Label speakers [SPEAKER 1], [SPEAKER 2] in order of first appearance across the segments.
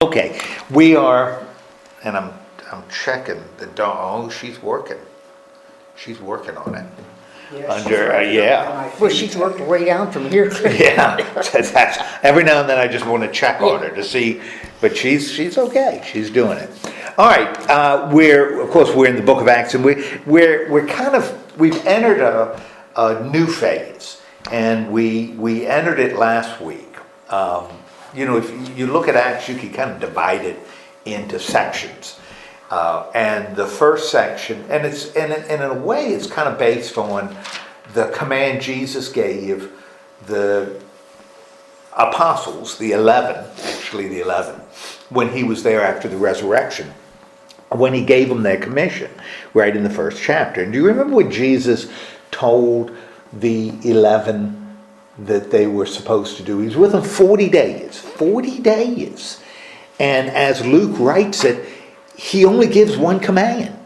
[SPEAKER 1] Okay, we are, and I'm checking the dog. Oh, she's working. She's working on it. Yeah.
[SPEAKER 2] Well, she's worked way down from here.
[SPEAKER 1] Yeah. Every now and then I just want to check on her to see, but she's okay. She's doing it. All right. We're in the Book of Acts, and we've entered a new phase, and we entered it last week. If you look at Acts, you can kind of divide it into sections. And the first section, and in a way, it's kind of based on the command Jesus gave the apostles, the 11, when he was there after the resurrection, when he gave them their commission, right in the first chapter. And do you remember what Jesus told the 11 that they were supposed to do? He was with them 40 days. 40 days. And as Luke writes it, he only gives one command.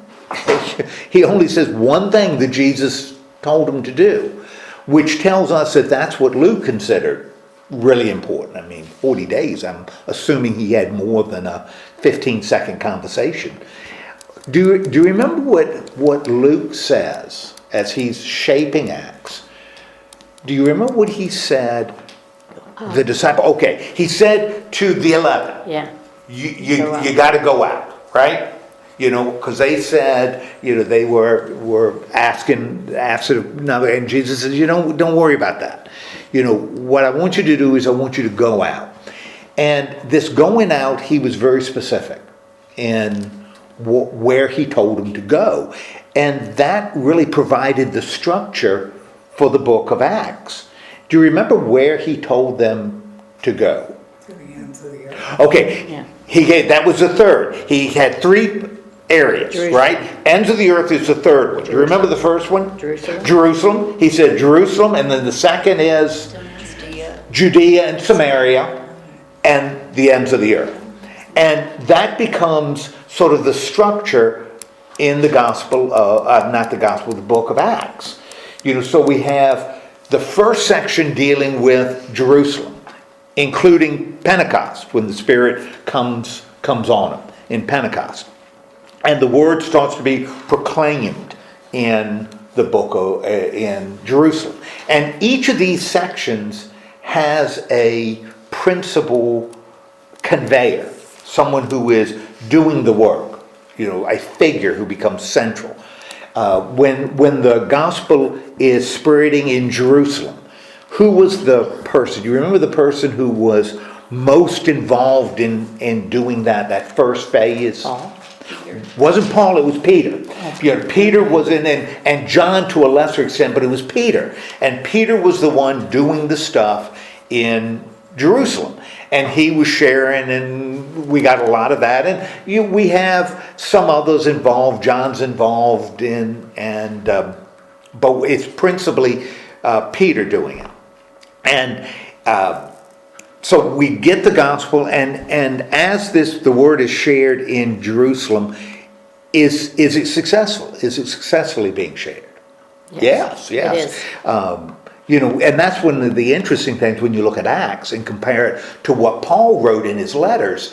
[SPEAKER 1] He only says one thing that Jesus told him to do, which tells us that that's what Luke considered really important. I mean, 40 days, I'm assuming he had more than a 15-second conversation. Do you remember what Luke says as he's shaping Acts? Do you remember what he said? The disciple. Okay, he said to the 11.
[SPEAKER 2] Yeah.
[SPEAKER 1] You got to go out. Right? Because they said, they were asking, and Jesus says, don't worry about that. What I want you to do is I want you to go out. And this going out, he was very specific in where he told them to go. And that really provided the structure for the book of Acts. Do you remember where he told them to go?
[SPEAKER 3] To the ends of the earth.
[SPEAKER 1] Okay.
[SPEAKER 2] Yeah.
[SPEAKER 1] That was the third. He had three areas,
[SPEAKER 2] Jerusalem.
[SPEAKER 1] right? Ends of the earth is the third one. Do you remember the first one?
[SPEAKER 2] Jerusalem.
[SPEAKER 1] He said Jerusalem, and then the second is Judea and Samaria, and the ends of the earth. And that becomes sort of the structure in the the book of Acts. So we have the first section dealing with Jerusalem, including Pentecost, when the Spirit comes on them in Pentecost. And the word starts to be proclaimed in the book in Jerusalem. And each of these sections has a principal conveyor, someone who is doing the work, a figure who becomes central. When the gospel is spreading in Jerusalem, who was the person? Do you remember the person who was most involved in doing that first phase?
[SPEAKER 2] Paul.
[SPEAKER 1] Wasn't Paul, it was Peter. Peter was and John to a lesser extent, but it was Peter. And Peter was the one doing the stuff in Jerusalem. And he was sharing, and we got a lot of that. And we have some others involved, John's involved in, but it's principally Peter doing it. And so we get the gospel, and as the word is shared in Jerusalem, is it successful? Is it successfully being shared? Yes.
[SPEAKER 2] It is.
[SPEAKER 1] And that's one of the interesting things when you look at Acts and compare it to what Paul wrote in his letters.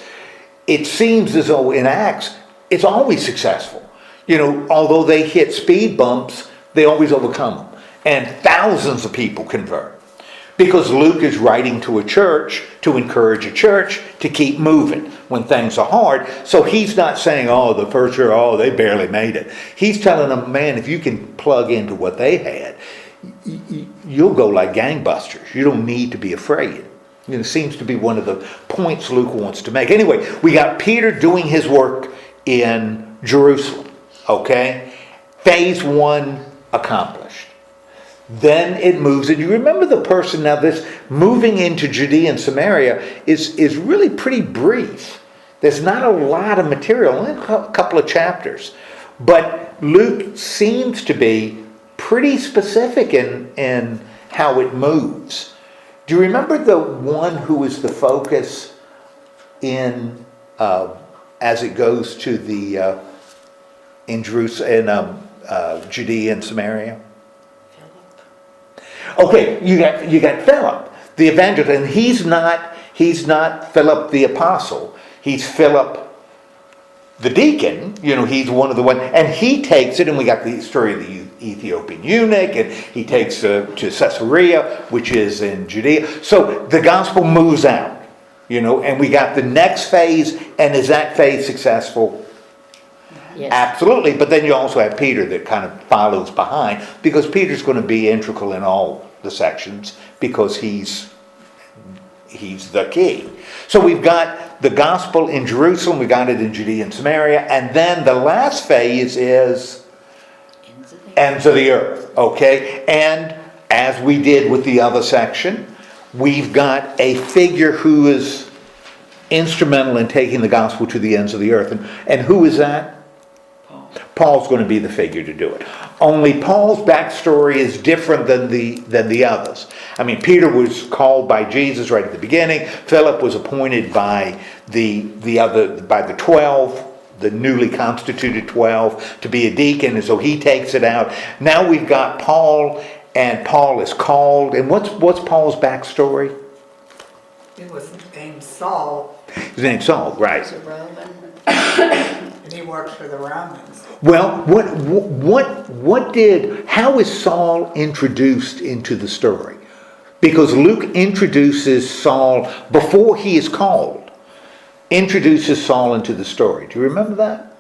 [SPEAKER 1] It seems as though in Acts, it's always successful. Although they hit speed bumps, they always overcome them. And thousands of people convert. Because Luke is writing to a church to encourage a church to keep moving when things are hard. So he's not saying, the first year, they barely made it. He's telling them, man, if you can plug into what they had, you'll go like gangbusters. You don't need to be afraid. It seems to be one of the points Luke wants to make. Anyway, we got Peter doing his work in Jerusalem. Okay? Phase 1 accomplished. Then it moves, and you remember the person, now this moving into Judea and Samaria is really pretty brief. There's not a lot of material, only a couple of chapters. But Luke seems to be pretty specific in how it moves. Do you remember the one who is the focus in as it goes to the in Jerusalem, Judea and Samaria? Okay, you got Philip, the evangelist, and he's not Philip the apostle. He's Philip the deacon, he's one of the ones, and he takes it, and we got the story of the Ethiopian eunuch, and he takes to Caesarea, which is in Judea. So the gospel moves out, and we got the next phase, and is that phase successful?
[SPEAKER 2] Yes.
[SPEAKER 1] Absolutely, but then you also have Peter that kind of follows behind, because Peter's going to be integral in all the sections, because he's the key. So we've got the gospel in Jerusalem, we got it in Judea and Samaria, and then the last phase is ends of the earth, okay? And as we did with the other section, we've got a figure who is instrumental in taking the gospel to the ends of the earth. And who is that? Paul's going to be the figure to do it. Only Paul's backstory is different than the others. I mean, Peter was called by Jesus right at the beginning. Philip was appointed by the 12, the newly constituted 12, to be a deacon, and so he takes it out. Now we've got Paul, and Paul is called. And what's Paul's backstory?
[SPEAKER 3] He was named Saul,
[SPEAKER 1] His name's Saul, right?
[SPEAKER 4] He's a Roman.
[SPEAKER 3] and he worked for the Romans.
[SPEAKER 1] Well, how is Saul introduced into the story? Because Luke introduces Saul before he is called, introduces Saul into the story. Do you remember that?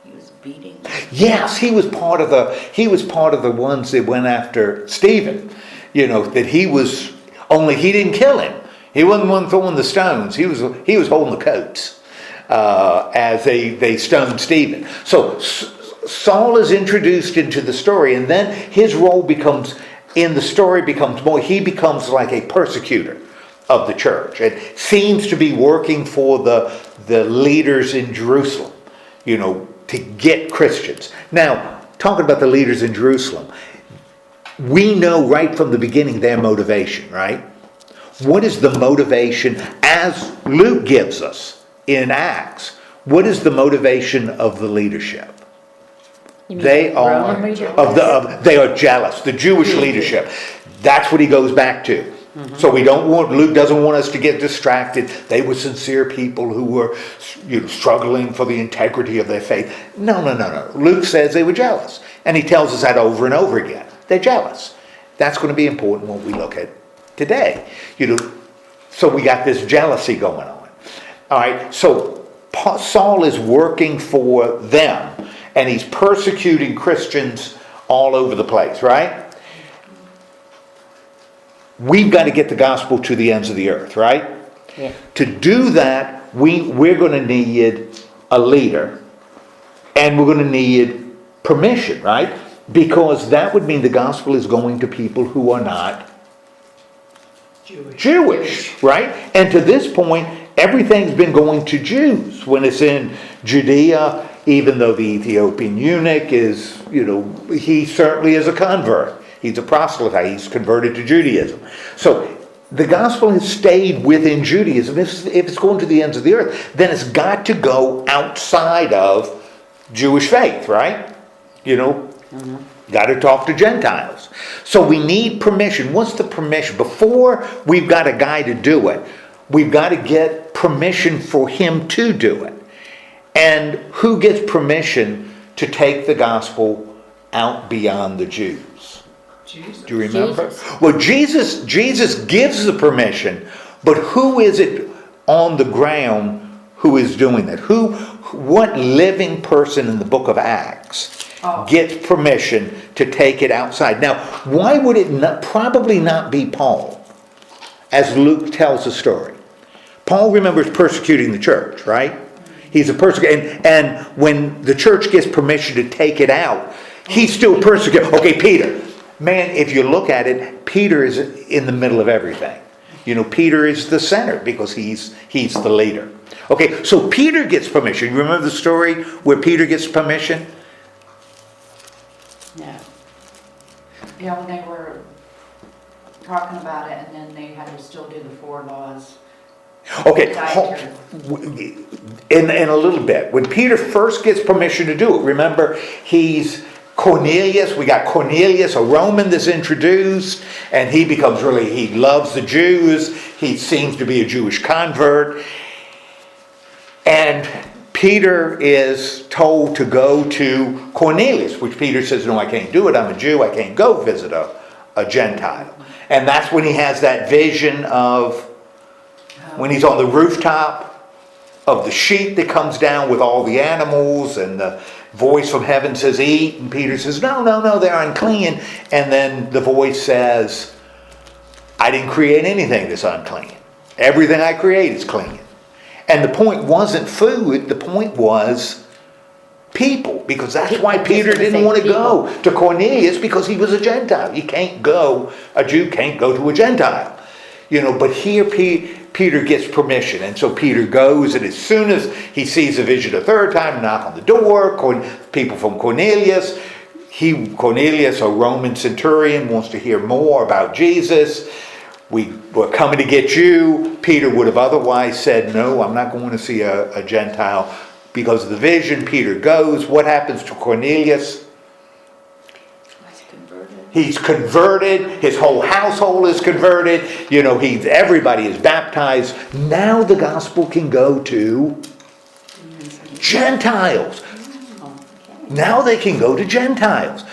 [SPEAKER 4] He was beating.
[SPEAKER 1] Yes, he was part of the ones that went after Stephen. That he was, only he didn't kill him. He wasn't one throwing the stones. He was holding the coats as they stoned Stephen. So Saul is introduced into the story, and then his role becomes more. He becomes like a persecutor of the church, and seems to be working for the leaders in Jerusalem, to get Christians. Now, talking about the leaders in Jerusalem, we know right from the beginning their motivation, right? What is the motivation, as Luke gives us in Acts? What is the motivation of the leadership? They are they are jealous. The Jewish leadership. That's what he goes back to. Mm-hmm. So Luke doesn't want us to get distracted. They were sincere people who were struggling for the integrity of their faith. No. Luke says they were jealous. And he tells us that over and over again. They're jealous. That's going to be important when we look at today. So we got this jealousy going on. All right, so Saul is working for them, and he's persecuting Christians all over the place, right? We've got to get the gospel to the ends of the earth, right?
[SPEAKER 2] Yeah.
[SPEAKER 1] To do that, we're going to need a leader, and we're going to need permission, right? Because that would mean the gospel is going to people who are not Jewish, right? And to this point, everything's been going to Jews. When it's in Judea, even though the Ethiopian eunuch is, he certainly is a convert. He's a proselyte. He's converted to Judaism. So the gospel has stayed within Judaism. If it's going to the ends of the earth, then it's got to go outside of Jewish faith, right? Mm-hmm. Got to talk to Gentiles. So we need permission. What's the permission? Before we've got a guy to do it, we've got to get permission for him to do it. And who gets permission to take the gospel out beyond the Jews?
[SPEAKER 3] Jesus.
[SPEAKER 1] Do you remember?
[SPEAKER 2] Jesus.
[SPEAKER 1] Well, Jesus gives the permission, but who is it on the ground who is doing that? What living person in the book of Acts gets permission to take it outside? Now, why would it probably not be Paul, as Luke tells the story? Paul, remember, is persecuting the church, right? He's a persecutor, and when the church gets permission to take it out, he's still persecuting. Okay, Peter. Man, if you look at it, Peter is in the middle of everything. Peter is the center because he's the leader. Okay, so Peter gets permission. You remember the story where Peter gets permission?
[SPEAKER 4] No. Yeah, when they were talking about it, and then they had to still do the 4 laws.
[SPEAKER 1] Okay, in a little bit. When Peter first gets permission to do it, remember, he's Cornelius. We got Cornelius, a Roman that's introduced, and he loves the Jews. He seems to be a Jewish convert. And Peter is told to go to Cornelius, which Peter says, no, I can't do it. I'm a Jew. I can't go visit a Gentile. And that's when he has that vision of when he's on the rooftop of the sheet that comes down with all the animals, and the voice from heaven says, eat. And Peter says, no, they're unclean. And then the voice says, I didn't create anything that's unclean. Everything I create is clean. And the point wasn't food, the point was people. Because that's why Peter didn't want to go to Cornelius, because he was a Gentile. A Jew can't go to a Gentile. But here Peter gets permission. And so Peter goes, and as soon as he sees the vision a third time, knock on the door, people from Cornelius, Cornelius, a Roman centurion, wants to hear more about Jesus. We're coming to get you. Peter would have otherwise said, no, I'm not going to see a Gentile because of the vision. Peter goes. What happens to Cornelius? He's converted. His whole household is converted. Everybody is baptized. Now the gospel can go to Gentiles. Now they can go to Gentiles.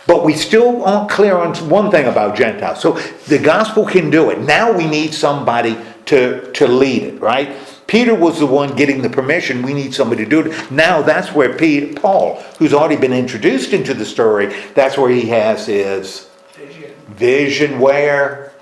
[SPEAKER 1] But we still aren't clear on one thing about Gentiles. So the gospel can do it. Now we need somebody to lead it, right? Peter was the one getting the permission. We need somebody to do it. Now that's where Paul, who's already been introduced into the story, that's where he has his vision where?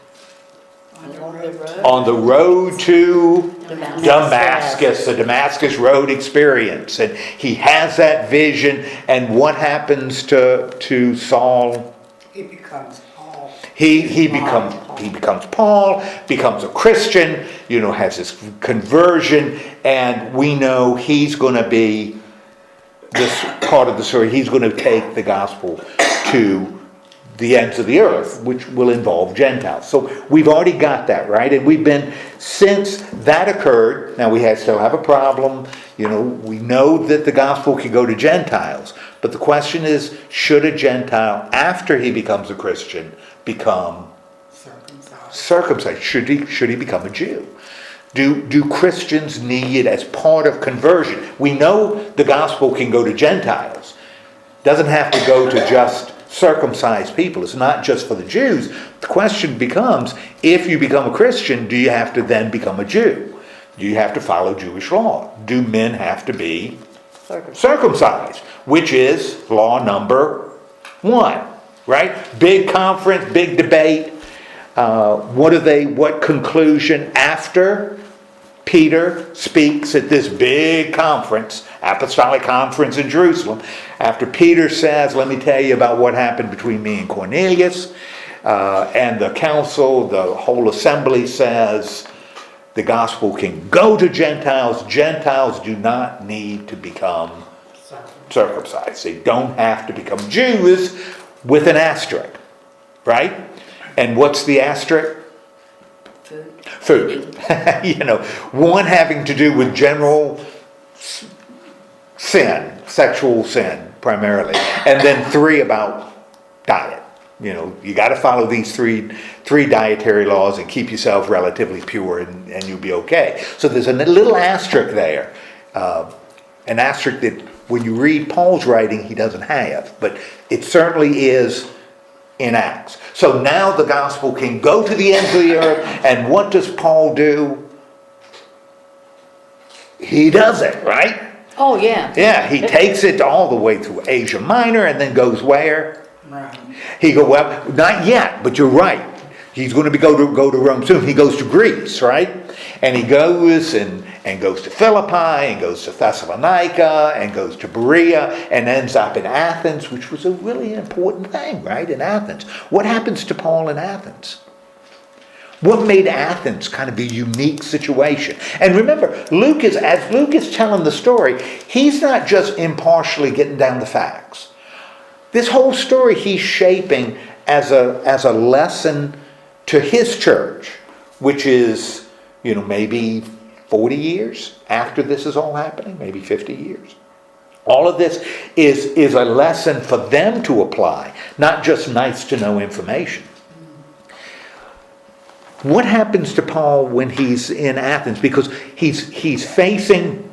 [SPEAKER 1] On the road to Damascus, the Damascus Road experience. And he has that vision. And what happens to Saul?
[SPEAKER 3] He becomes Paul.
[SPEAKER 1] He becomes Paul, becomes a Christian, has his conversion. And we know he's going to be this part of the story. He's going to take the gospel to the ends of the earth, which will involve Gentiles. So we've already got that, right? And since that occurred, now we still have a problem. We know that the gospel can go to Gentiles. But the question is, should a Gentile, after he becomes a Christian, become circumcised? Should he become a Jew? Do Christians need it as part of conversion? We know the gospel can go to Gentiles. Doesn't have to go to just circumcised people. It's not just for the Jews. The question becomes, if you become a Christian, do you have to then become a Jew? Do you have to follow Jewish law? Do men have to be circumcised? Which is law number 1, right? Big conference, big debate. What conclusion after Peter speaks at this big conference, apostolic conference in Jerusalem, after Peter says, let me tell you about what happened between me and Cornelius, and the council, the whole assembly says the gospel can go to Gentiles. Gentiles do not need to become circumcised. They don't have to become Jews, with an asterisk, right? And what's the asterisk? Food. One having to do with general sin, sexual sin primarily, and then 3 about diet. You got to follow these three dietary laws and keep yourself relatively pure, and you'll be okay. So there's a little asterisk there, an asterisk that when you read Paul's writing he doesn't have, but it certainly is in Acts. So now the gospel can go to the ends of the earth, and what does Paul do? He does it, right?
[SPEAKER 2] Oh, yeah.
[SPEAKER 1] Yeah, he takes it all the way through Asia Minor and then goes where?
[SPEAKER 3] Rome.
[SPEAKER 1] Well, not yet, but you're right. He's going to go to Rome soon. He goes to Greece, right? And he goes and goes to Philippi and goes to Thessalonica and goes to Berea and ends up in Athens, which was a really important thing, right? In Athens. What happens to Paul in Athens? What made Athens kind of a unique situation? And remember, as Luke is telling the story, he's not just impartially getting down the facts. This whole story he's shaping as a lesson to his church, which is, maybe 40 years after this is all happening, maybe 50 years. All of this is a lesson for them to apply, not just nice to know information. What happens to Paul when he's in Athens? Because he's facing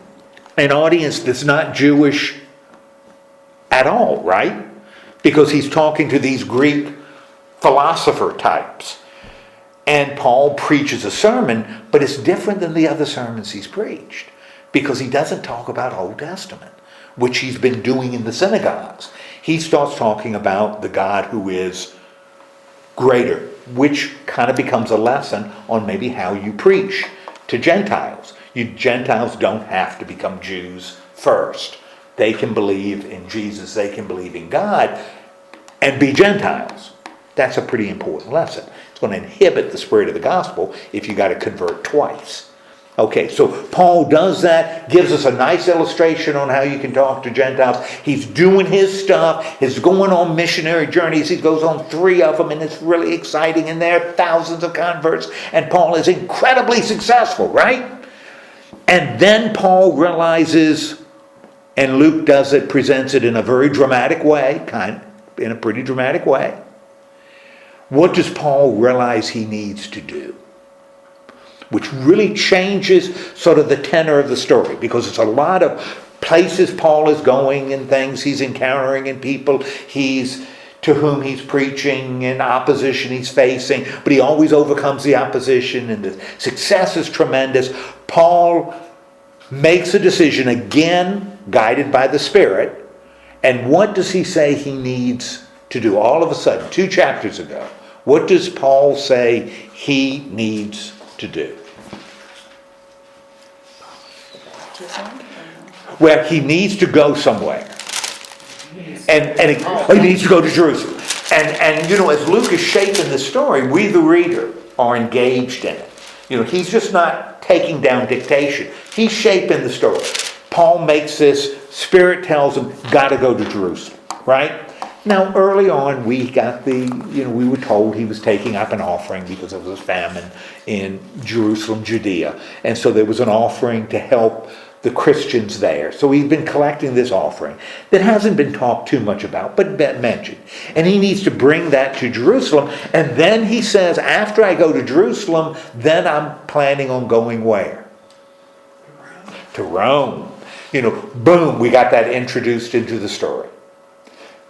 [SPEAKER 1] an audience that's not Jewish at all, right? Because he's talking to these Greek philosopher types. And Paul preaches a sermon, but it's different than the other sermons he's preached. Because he doesn't talk about Old Testament, which he's been doing in the synagogues. He starts talking about the God who is greater, which kind of becomes a lesson on maybe how you preach to Gentiles. You Gentiles don't have to become Jews first. They can believe in Jesus, they can believe in God, and be Gentiles. That's a pretty important lesson. It's going to inhibit the spread of the gospel if you got to convert twice. Okay, so Paul does that, gives us a nice illustration on how you can talk to Gentiles. He's doing his stuff. He's going on missionary journeys. He goes on 3 of them, and it's really exciting. And there are thousands of converts, and Paul is incredibly successful, right? And then Paul realizes, and Luke does it, presents it in a very dramatic way, in a pretty dramatic way. What does Paul realize he needs to do? Which really changes sort of the tenor of the story, because it's a lot of places Paul is going and things he's encountering and people to whom he's preaching and opposition he's facing, but he always overcomes the opposition and the success is tremendous. Paul makes a decision again, guided by the Spirit, and what does he say he needs to do? All of a sudden, 2 chapters ago, what does Paul say he needs to do? Well, he needs to go somewhere. And he needs to go to Jerusalem. And as Luke is shaping the story, we the reader are engaged in it. He's just not taking down dictation. He's shaping the story. Paul makes this, Spirit tells him, got to go to Jerusalem, right? Now, early on, we were told he was taking up an offering because there was a famine in Jerusalem, Judea. And so there was an offering to help the Christians there. So he's been collecting this offering that hasn't been talked too much about, but mentioned. And he needs to bring that to Jerusalem. And then he says, after I go to Jerusalem, then I'm planning on going where? To Rome. Boom, we got that introduced into the story.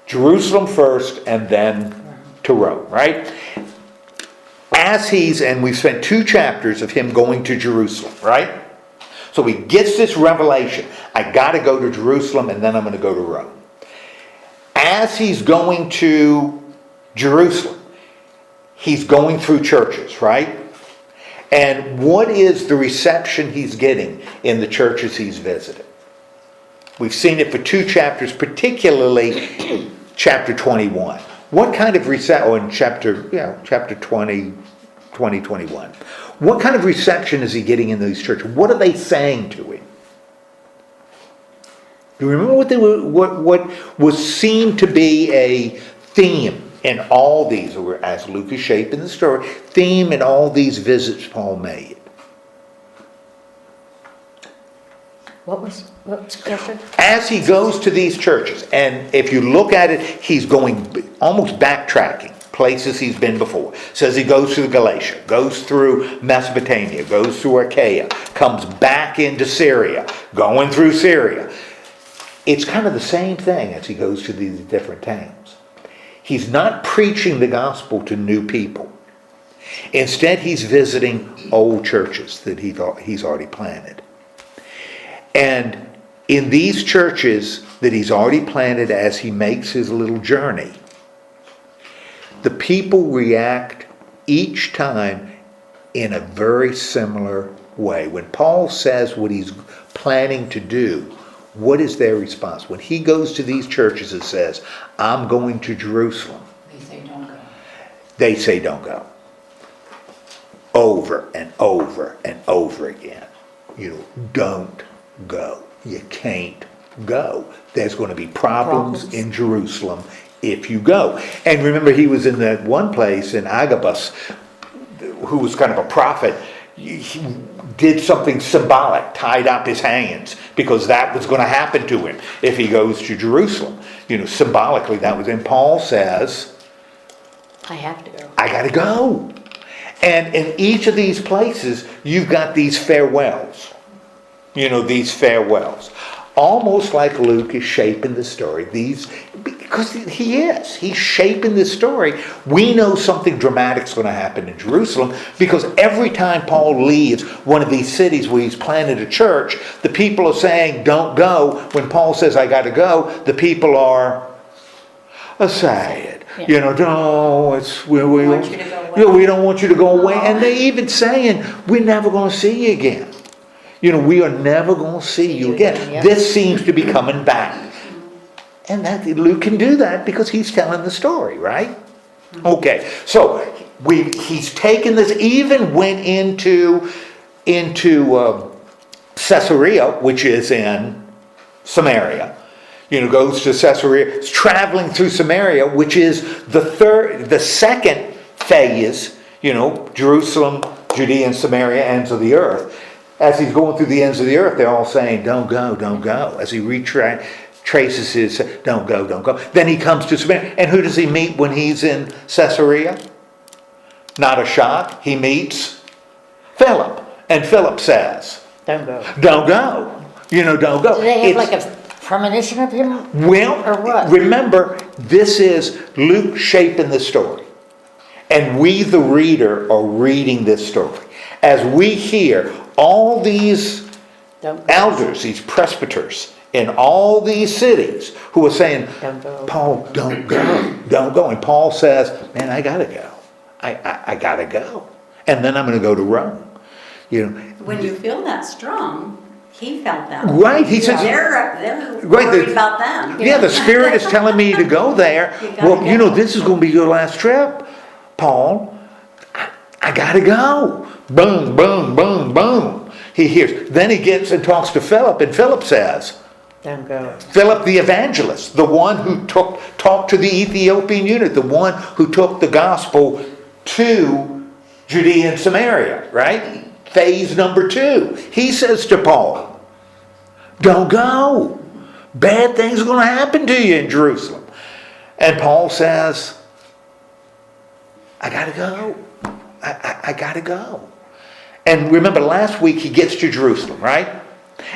[SPEAKER 1] Jerusalem first and then to Rome, right? And we've spent 2 chapters of him going to Jerusalem, right? So he gets this revelation. I got to go to Jerusalem and then I'm going to go to Rome. As he's going to Jerusalem, he's going through churches, right? And what is the reception he's getting in the churches he's visited? We've seen it for 2 chapters, particularly chapter 21. What kind of reception, chapter 20, 21. What kind of reception is he getting in these churches? What are they saying to him? Do you remember what was seen to be a theme in all these, or as Luke is shaping the story, theme in all these visits Paul made?
[SPEAKER 2] What's the question?
[SPEAKER 1] As he goes to these churches, and if you look at it, he's going almost backtracking places he's been before. Says he goes through Galatia, goes through Mesopotamia, goes through Achaia, comes back into Syria, going through Syria. It's kind of the same thing as he goes to these different towns. He's not preaching the gospel to new people. Instead, he's visiting old churches that he's already planted. And in these churches that he's already planted as he makes his little journey, the people react each time in a very similar way. When Paul says what he's planning to do, what is their response? When he goes to these churches and says, I'm going to Jerusalem,
[SPEAKER 4] They say don't go.
[SPEAKER 1] they say don't go. Over and over and over again. Don't go. You can't go. There's going to be problems in Jerusalem if you go. And remember, he was in that one place in Agabus, who was kind of a prophet. He did something symbolic, tied up his hands, because that was going to happen to him if he goes to Jerusalem. Symbolically that was. And Paul says,
[SPEAKER 2] I have to go.
[SPEAKER 1] I got to go. And in each of these places, you've got these farewells. these farewells. Almost like Luke is shaping the story. Because he's shaping this story. We know something dramatic's going to happen in Jerusalem, because every time Paul leaves one of these cities where he's planted a church, the people are saying, don't go. When Paul says, I got to go, the people are sad.
[SPEAKER 2] Yeah.
[SPEAKER 1] No, we
[SPEAKER 4] want you to go away.
[SPEAKER 1] we don't want you to go away. And they even saying, we're never going to see you again. We are never going to see you again.
[SPEAKER 2] Yeah.
[SPEAKER 1] This seems to be coming back. And that Luke can do that because he's telling the story, right? Okay, so he's taken this, even went into Caesarea, which is in Samaria. Goes to Caesarea. It's traveling through Samaria, which is the second phase. Jerusalem, Judea, and Samaria, ends of the earth. As he's going through the ends of the earth, they're all saying, don't go, don't go. As he traces his, don't go, don't go. Then he comes to Samaria. And who does he meet when he's in Caesarea? Not a shock. He meets Philip. And Philip says,
[SPEAKER 2] Don't go.
[SPEAKER 1] don't go. Don't go.
[SPEAKER 2] Do they have like a premonition of him?
[SPEAKER 1] Well,
[SPEAKER 2] Or what?
[SPEAKER 1] remember, this is Luke shaping the story. And we, the reader, are reading this story. As we hear all these
[SPEAKER 2] Don't go.
[SPEAKER 1] elders, these presbyters in all these cities who are saying,
[SPEAKER 2] Don't go.
[SPEAKER 1] Paul, don't go, don't go. And Paul says, man, I gotta go. I gotta go. And then I'm gonna go to Rome.
[SPEAKER 5] When you feel that strong, he felt that.
[SPEAKER 1] Right, he says,
[SPEAKER 5] They're
[SPEAKER 1] Right,
[SPEAKER 5] worried about them.
[SPEAKER 1] yeah, the Spirit is telling me to go there.
[SPEAKER 5] You gotta
[SPEAKER 1] Well,
[SPEAKER 5] go.
[SPEAKER 1] this is gonna be your last trip, Paul. I gotta go. Boom, boom, boom, boom. He hears. Then he gets and talks to Philip, and Philip says,
[SPEAKER 2] Don't go.
[SPEAKER 1] Philip the evangelist, the one who talked to the Ethiopian eunuch, the one who took the gospel to Judea and Samaria, right? Phase number 2. He says to Paul, don't go. Bad things are going to happen to you in Jerusalem. And Paul says, I got to go. I got to go. And remember, last week he gets to Jerusalem, right?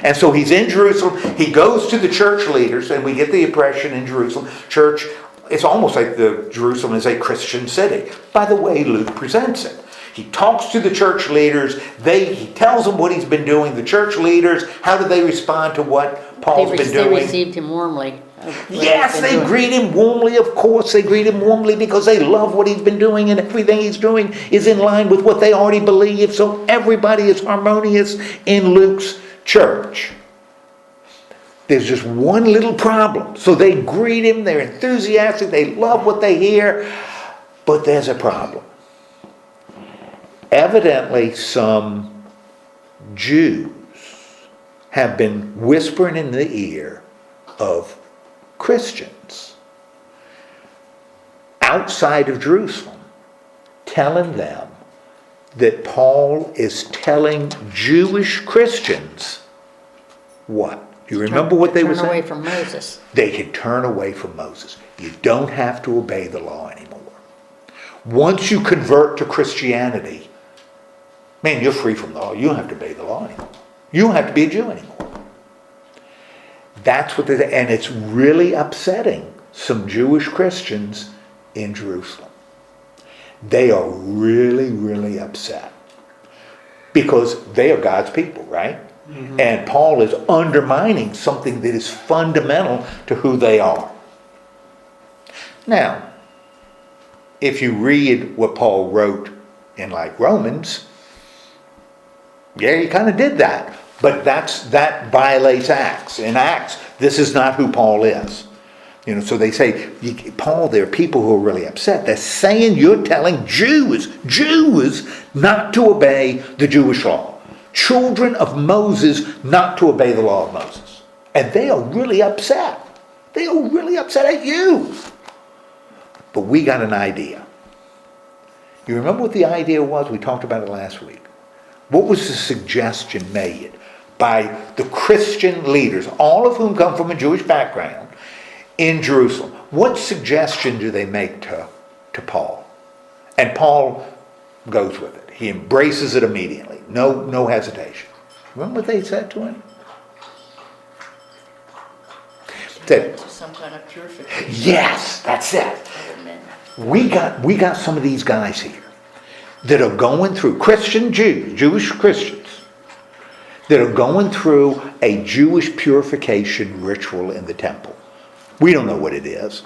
[SPEAKER 1] And so he's in Jerusalem. He goes to the church leaders, and we get the impression in Jerusalem, church, it's almost like Jerusalem is a Christian city. By the way Luke presents it. He talks to the church leaders. He tells them what he's been doing. The church leaders, how do they respond to what Paul's been
[SPEAKER 2] They
[SPEAKER 1] doing?
[SPEAKER 2] received him warmly.
[SPEAKER 1] Yes, they greet him warmly, of course. They greet him warmly because they love what he's been doing, and everything he's doing is in line with what they already believe. So everybody is harmonious in Luke's church. There's just one little problem. So they greet him, they're enthusiastic, they love what they hear, but there's a problem. Evidently, some Jews have been whispering in the ear of Christians outside of Jerusalem, telling them that Paul is telling Jewish Christians what? Do you remember what they were
[SPEAKER 2] Turn away
[SPEAKER 1] saying?
[SPEAKER 2] from Moses.
[SPEAKER 1] They can turn away from Moses. You don't have to obey the law anymore. Once you convert to Christianity, man, you're free from the law. You don't have to obey the law anymore. You don't have to be a Jew anymore. That's what and it's really upsetting some Jewish Christians in Jerusalem. They are really, really upset because they are God's people, right? Mm-hmm. And Paul is undermining something that is fundamental to who they are. Now, if you read what Paul wrote in like Romans, yeah, he kind of did that. But that violates Acts. In Acts, this is not who Paul is. So they say, Paul, there are people who are really upset. They're saying you're telling Jews not to obey the Jewish law. Children of Moses not to obey the law of Moses. And they are really upset. They are really upset at you. But we got an idea. You remember what the idea was? We talked about it last week. What was the suggestion made by the Christian leaders, all of whom come from a Jewish background, in Jerusalem? What suggestion do they make to Paul? And Paul goes with it. He embraces it immediately. No hesitation. Remember what they said to him? Said,
[SPEAKER 2] Some kind of purification.
[SPEAKER 1] yes, that's it.
[SPEAKER 2] Amen.
[SPEAKER 1] We got some of these guys here that are going through Christian Jews, Jewish Christians, that are going through a Jewish purification ritual in the temple. We don't know what it is,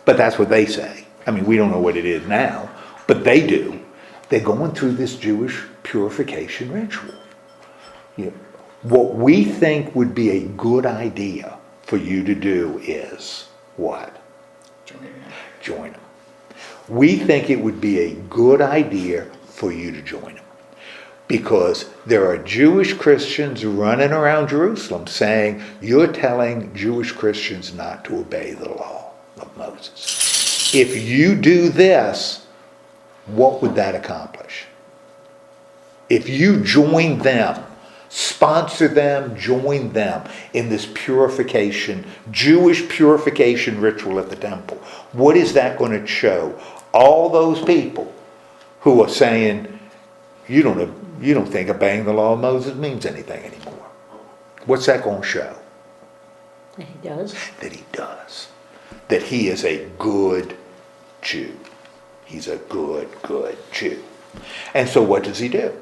[SPEAKER 1] but that's what they say. I mean, we don't know what it is now, but they do. They're going through this Jewish purification ritual. You know, what we think would be a good idea for you to do is what? Join them. We think it would be a good idea for you to join them. Because there are Jewish Christians running around Jerusalem saying, you're telling Jewish Christians not to obey the law of Moses. If you do this, what would that accomplish? If you join them, sponsor them, join them in this purification, Jewish purification ritual at the temple, what is that going to show? All those people who are saying, you don't think obeying the law of Moses means anything anymore. What's that going to show?
[SPEAKER 2] He does.
[SPEAKER 1] That he does. That he is a good Jew. He's a good Jew. And so what does he do?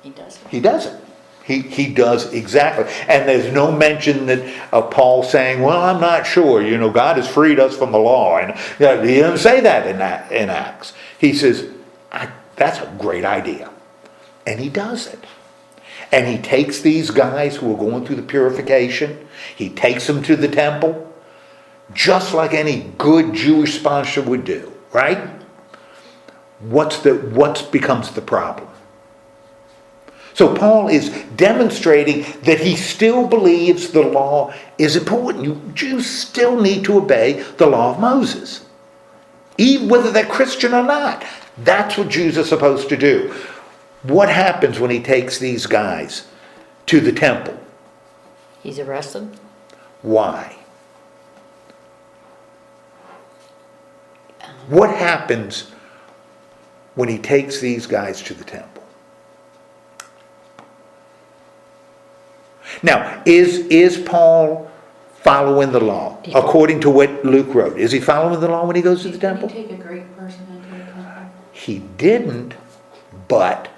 [SPEAKER 2] He does.
[SPEAKER 1] He doesn't. He does exactly. And there's no mention that of Paul saying, well, I'm not sure. God has freed us from the law. And he doesn't say that in Acts. He says, that's a great idea. And he does it. And he takes these guys who are going through the purification. He takes them to the temple. Just like any good Jewish sponsor would do. Right? What becomes the problem? So Paul is demonstrating that he still believes the law is important. You Jews still need to obey the law of Moses. Even whether they're Christian or not. That's what Jews are supposed to do. What happens when he takes these guys to the temple?
[SPEAKER 2] He's arrested.
[SPEAKER 1] Why? What happens when he takes these guys to the temple? Now, is Paul following the law according to what Luke wrote? Is he following the law when he goes to the temple?
[SPEAKER 4] Did he take a Greek person into the temple?
[SPEAKER 1] He didn't, but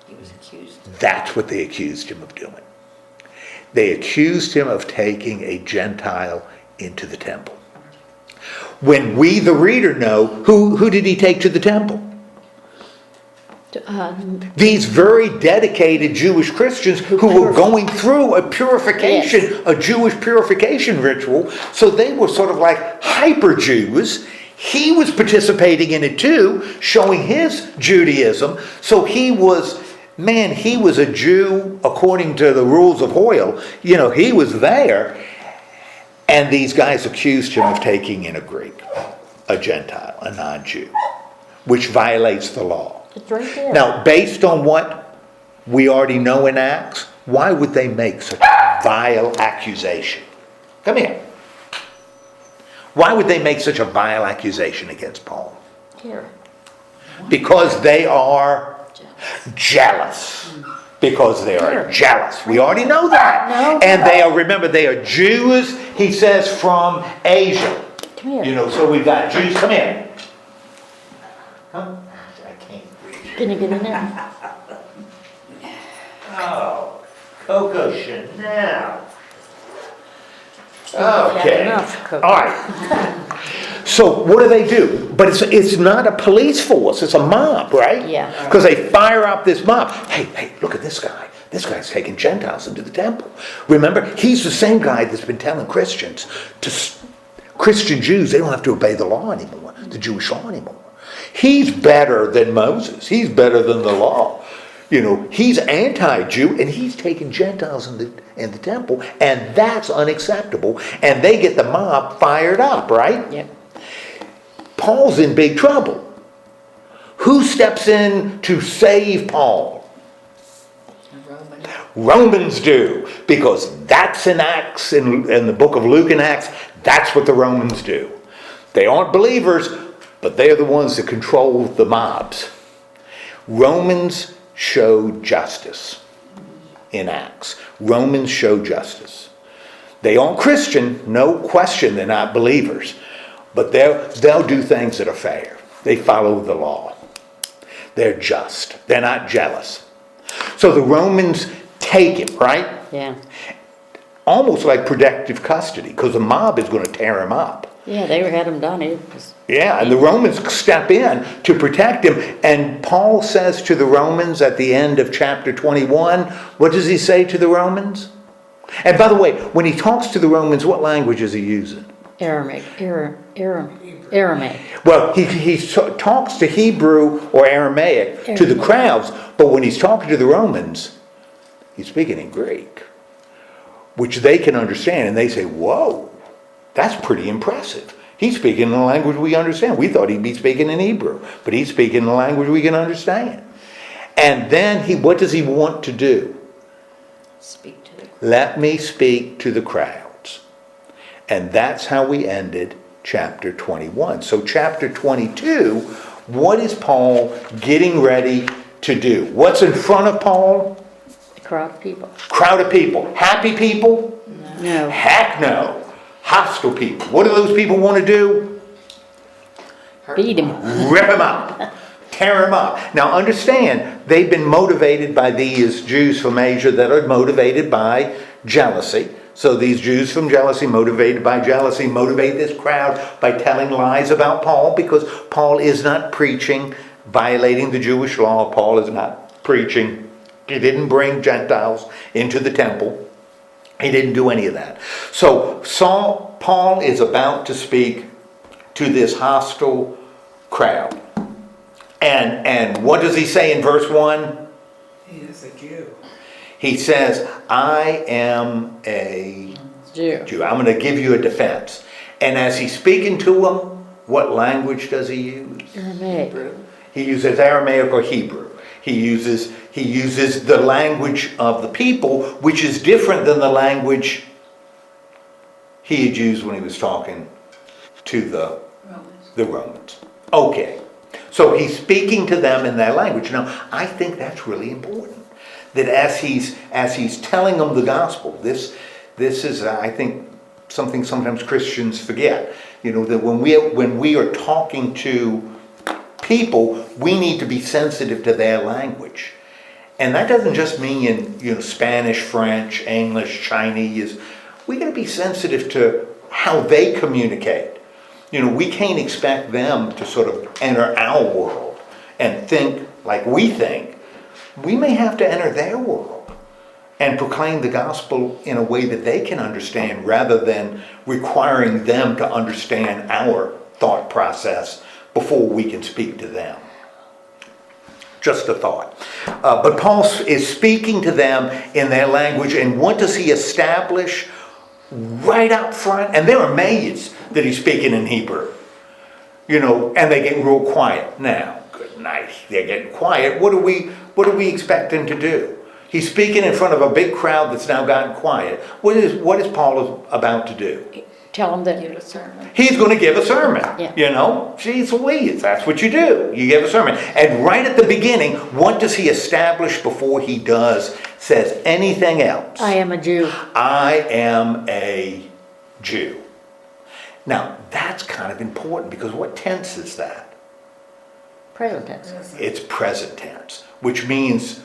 [SPEAKER 2] He was accused.
[SPEAKER 1] that's what they accused him of doing. They accused him of taking a Gentile into the temple. When we, the reader, know, who did he take to the temple? These very dedicated Jewish Christians who were going through a purification,
[SPEAKER 2] Yes.
[SPEAKER 1] a Jewish purification ritual. So they were sort of like hyper Jews. He was participating in it too, showing his Judaism. So he was a Jew according to the rules of Hoyle. He was there. And these guys accused him of taking in a Greek, a Gentile, a non-Jew, which violates the law.
[SPEAKER 2] It's right there.
[SPEAKER 1] Now, based on what we already know in Acts, why would they make such a vile accusation? Come here. Why would they make such a vile accusation against Paul?
[SPEAKER 2] Here.
[SPEAKER 1] Because they are jealous. Because they are jealous. We already know that.
[SPEAKER 2] No.
[SPEAKER 1] And they are Jews, he says, from Asia.
[SPEAKER 2] Come here.
[SPEAKER 1] So we've got Jews. Come here. Come. I can't read.
[SPEAKER 2] Can you get in there?
[SPEAKER 1] Oh, Coco Chanel.
[SPEAKER 2] Had
[SPEAKER 1] Okay.
[SPEAKER 2] enough, Coco.
[SPEAKER 1] All right. So what do? But it's not a police force. It's a mob, right?
[SPEAKER 2] Yeah.
[SPEAKER 1] Because they fire up this mob. Hey, look at this guy. This guy's taking Gentiles into the temple. Remember, he's the same guy that's been telling Christians, Christian Jews, they don't have to obey the law anymore, the Jewish law anymore. He's better than Moses. He's better than the law. He's anti-Jew, and he's taking Gentiles in the temple, and that's unacceptable. And they get the mob fired up, right?
[SPEAKER 2] Yep.
[SPEAKER 1] Paul's in big trouble. Who steps in to save Paul? Romans do, because that's in Acts, in the book of Luke and Acts, that's what the Romans do. They aren't believers, but they're the ones that control the mobs. Romans show justice. in Acts. Romans show justice. They aren't Christian, no question they're not believers. But they'll do things that are fair. They follow the law. They're just. They're not jealous. So the Romans take him, right?
[SPEAKER 2] Yeah.
[SPEAKER 1] Almost like protective custody, because the mob is going to tear him up.
[SPEAKER 2] Yeah, they had him done. It was,
[SPEAKER 1] Yeah, and the Romans step in to protect him. And Paul says to the Romans at the end of chapter 21, what does he say to the Romans? And by the way, when he talks to the Romans, what language is he using?
[SPEAKER 2] Aramaic.
[SPEAKER 1] Well, he talks to Hebrew or Aramaic to the crowds, but when he's talking to the Romans, he's speaking in Greek, which they can understand, and they say, whoa, that's pretty impressive. He's speaking in a language we understand. We thought he'd be speaking in Hebrew, but he's speaking in a language we can understand. And then what does he want to do?
[SPEAKER 5] Speak to the
[SPEAKER 1] Let me speak to the crowds. And that's how we ended chapter 21. So chapter 22, what is Paul getting ready to do? What's in front of Paul?
[SPEAKER 2] a crowd of people.
[SPEAKER 1] Crowd of people. Happy people?
[SPEAKER 2] No.
[SPEAKER 1] Heck no. Hostile people. What do those people want to do?
[SPEAKER 2] Beat him.
[SPEAKER 1] Rip them up. Tear them up. Now understand, they've been motivated by these Jews from Asia that are motivated by jealousy. So these Jews from jealousy, motivated by jealousy, motivate this crowd by telling lies about Paul, because Paul is not preaching violating the Jewish law. Paul is not preaching. He didn't bring Gentiles into the temple. He didn't do any of that. So Paul is about to speak to this hostile crowd. And what does he say in verse 1?
[SPEAKER 3] He is a Jew.
[SPEAKER 1] He says, I am a
[SPEAKER 2] Jew.
[SPEAKER 1] Jew. I'm going to give you a defense. And as he's speaking to them, what language does he use?
[SPEAKER 2] Aramaic.
[SPEAKER 1] He uses Aramaic or Hebrew. He uses the language of the people, which is different than the language he had used when he was talking to the Romans. Okay. So he's speaking to them in their language. Now, I think that's really important. That as he's telling them the gospel, this is, I think, something sometimes Christians forget. You know, that when we are talking to people, we need to be sensitive to their language. And that doesn't just mean in Spanish, French, English, Chinese. We got to be sensitive to how they communicate. We can't expect them to sort of enter our world and think like we think. We may have to enter their world and proclaim the gospel in a way that they can understand, rather than requiring them to understand our thought process before we can speak to them. Just a thought. But Paul is speaking to them in their language, and what does he establish right up front? And they're amazed that he's speaking in Hebrew. And they get real quiet. Now, good night. They're getting quiet. What do we expect him to do? He's speaking in front of a big crowd that's now gotten quiet. What is Paul about to do?
[SPEAKER 2] Tell them that
[SPEAKER 5] give a sermon.
[SPEAKER 1] He's going to give a sermon.
[SPEAKER 2] Yeah.
[SPEAKER 1] Jeez Louise, that's what you do. You give a sermon. And right at the beginning, what does he establish before he says anything else?
[SPEAKER 2] I am a Jew.
[SPEAKER 1] I am a Jew. Now, that's kind of important, because what tense is that?
[SPEAKER 2] Present tense.
[SPEAKER 1] It's present tense, which means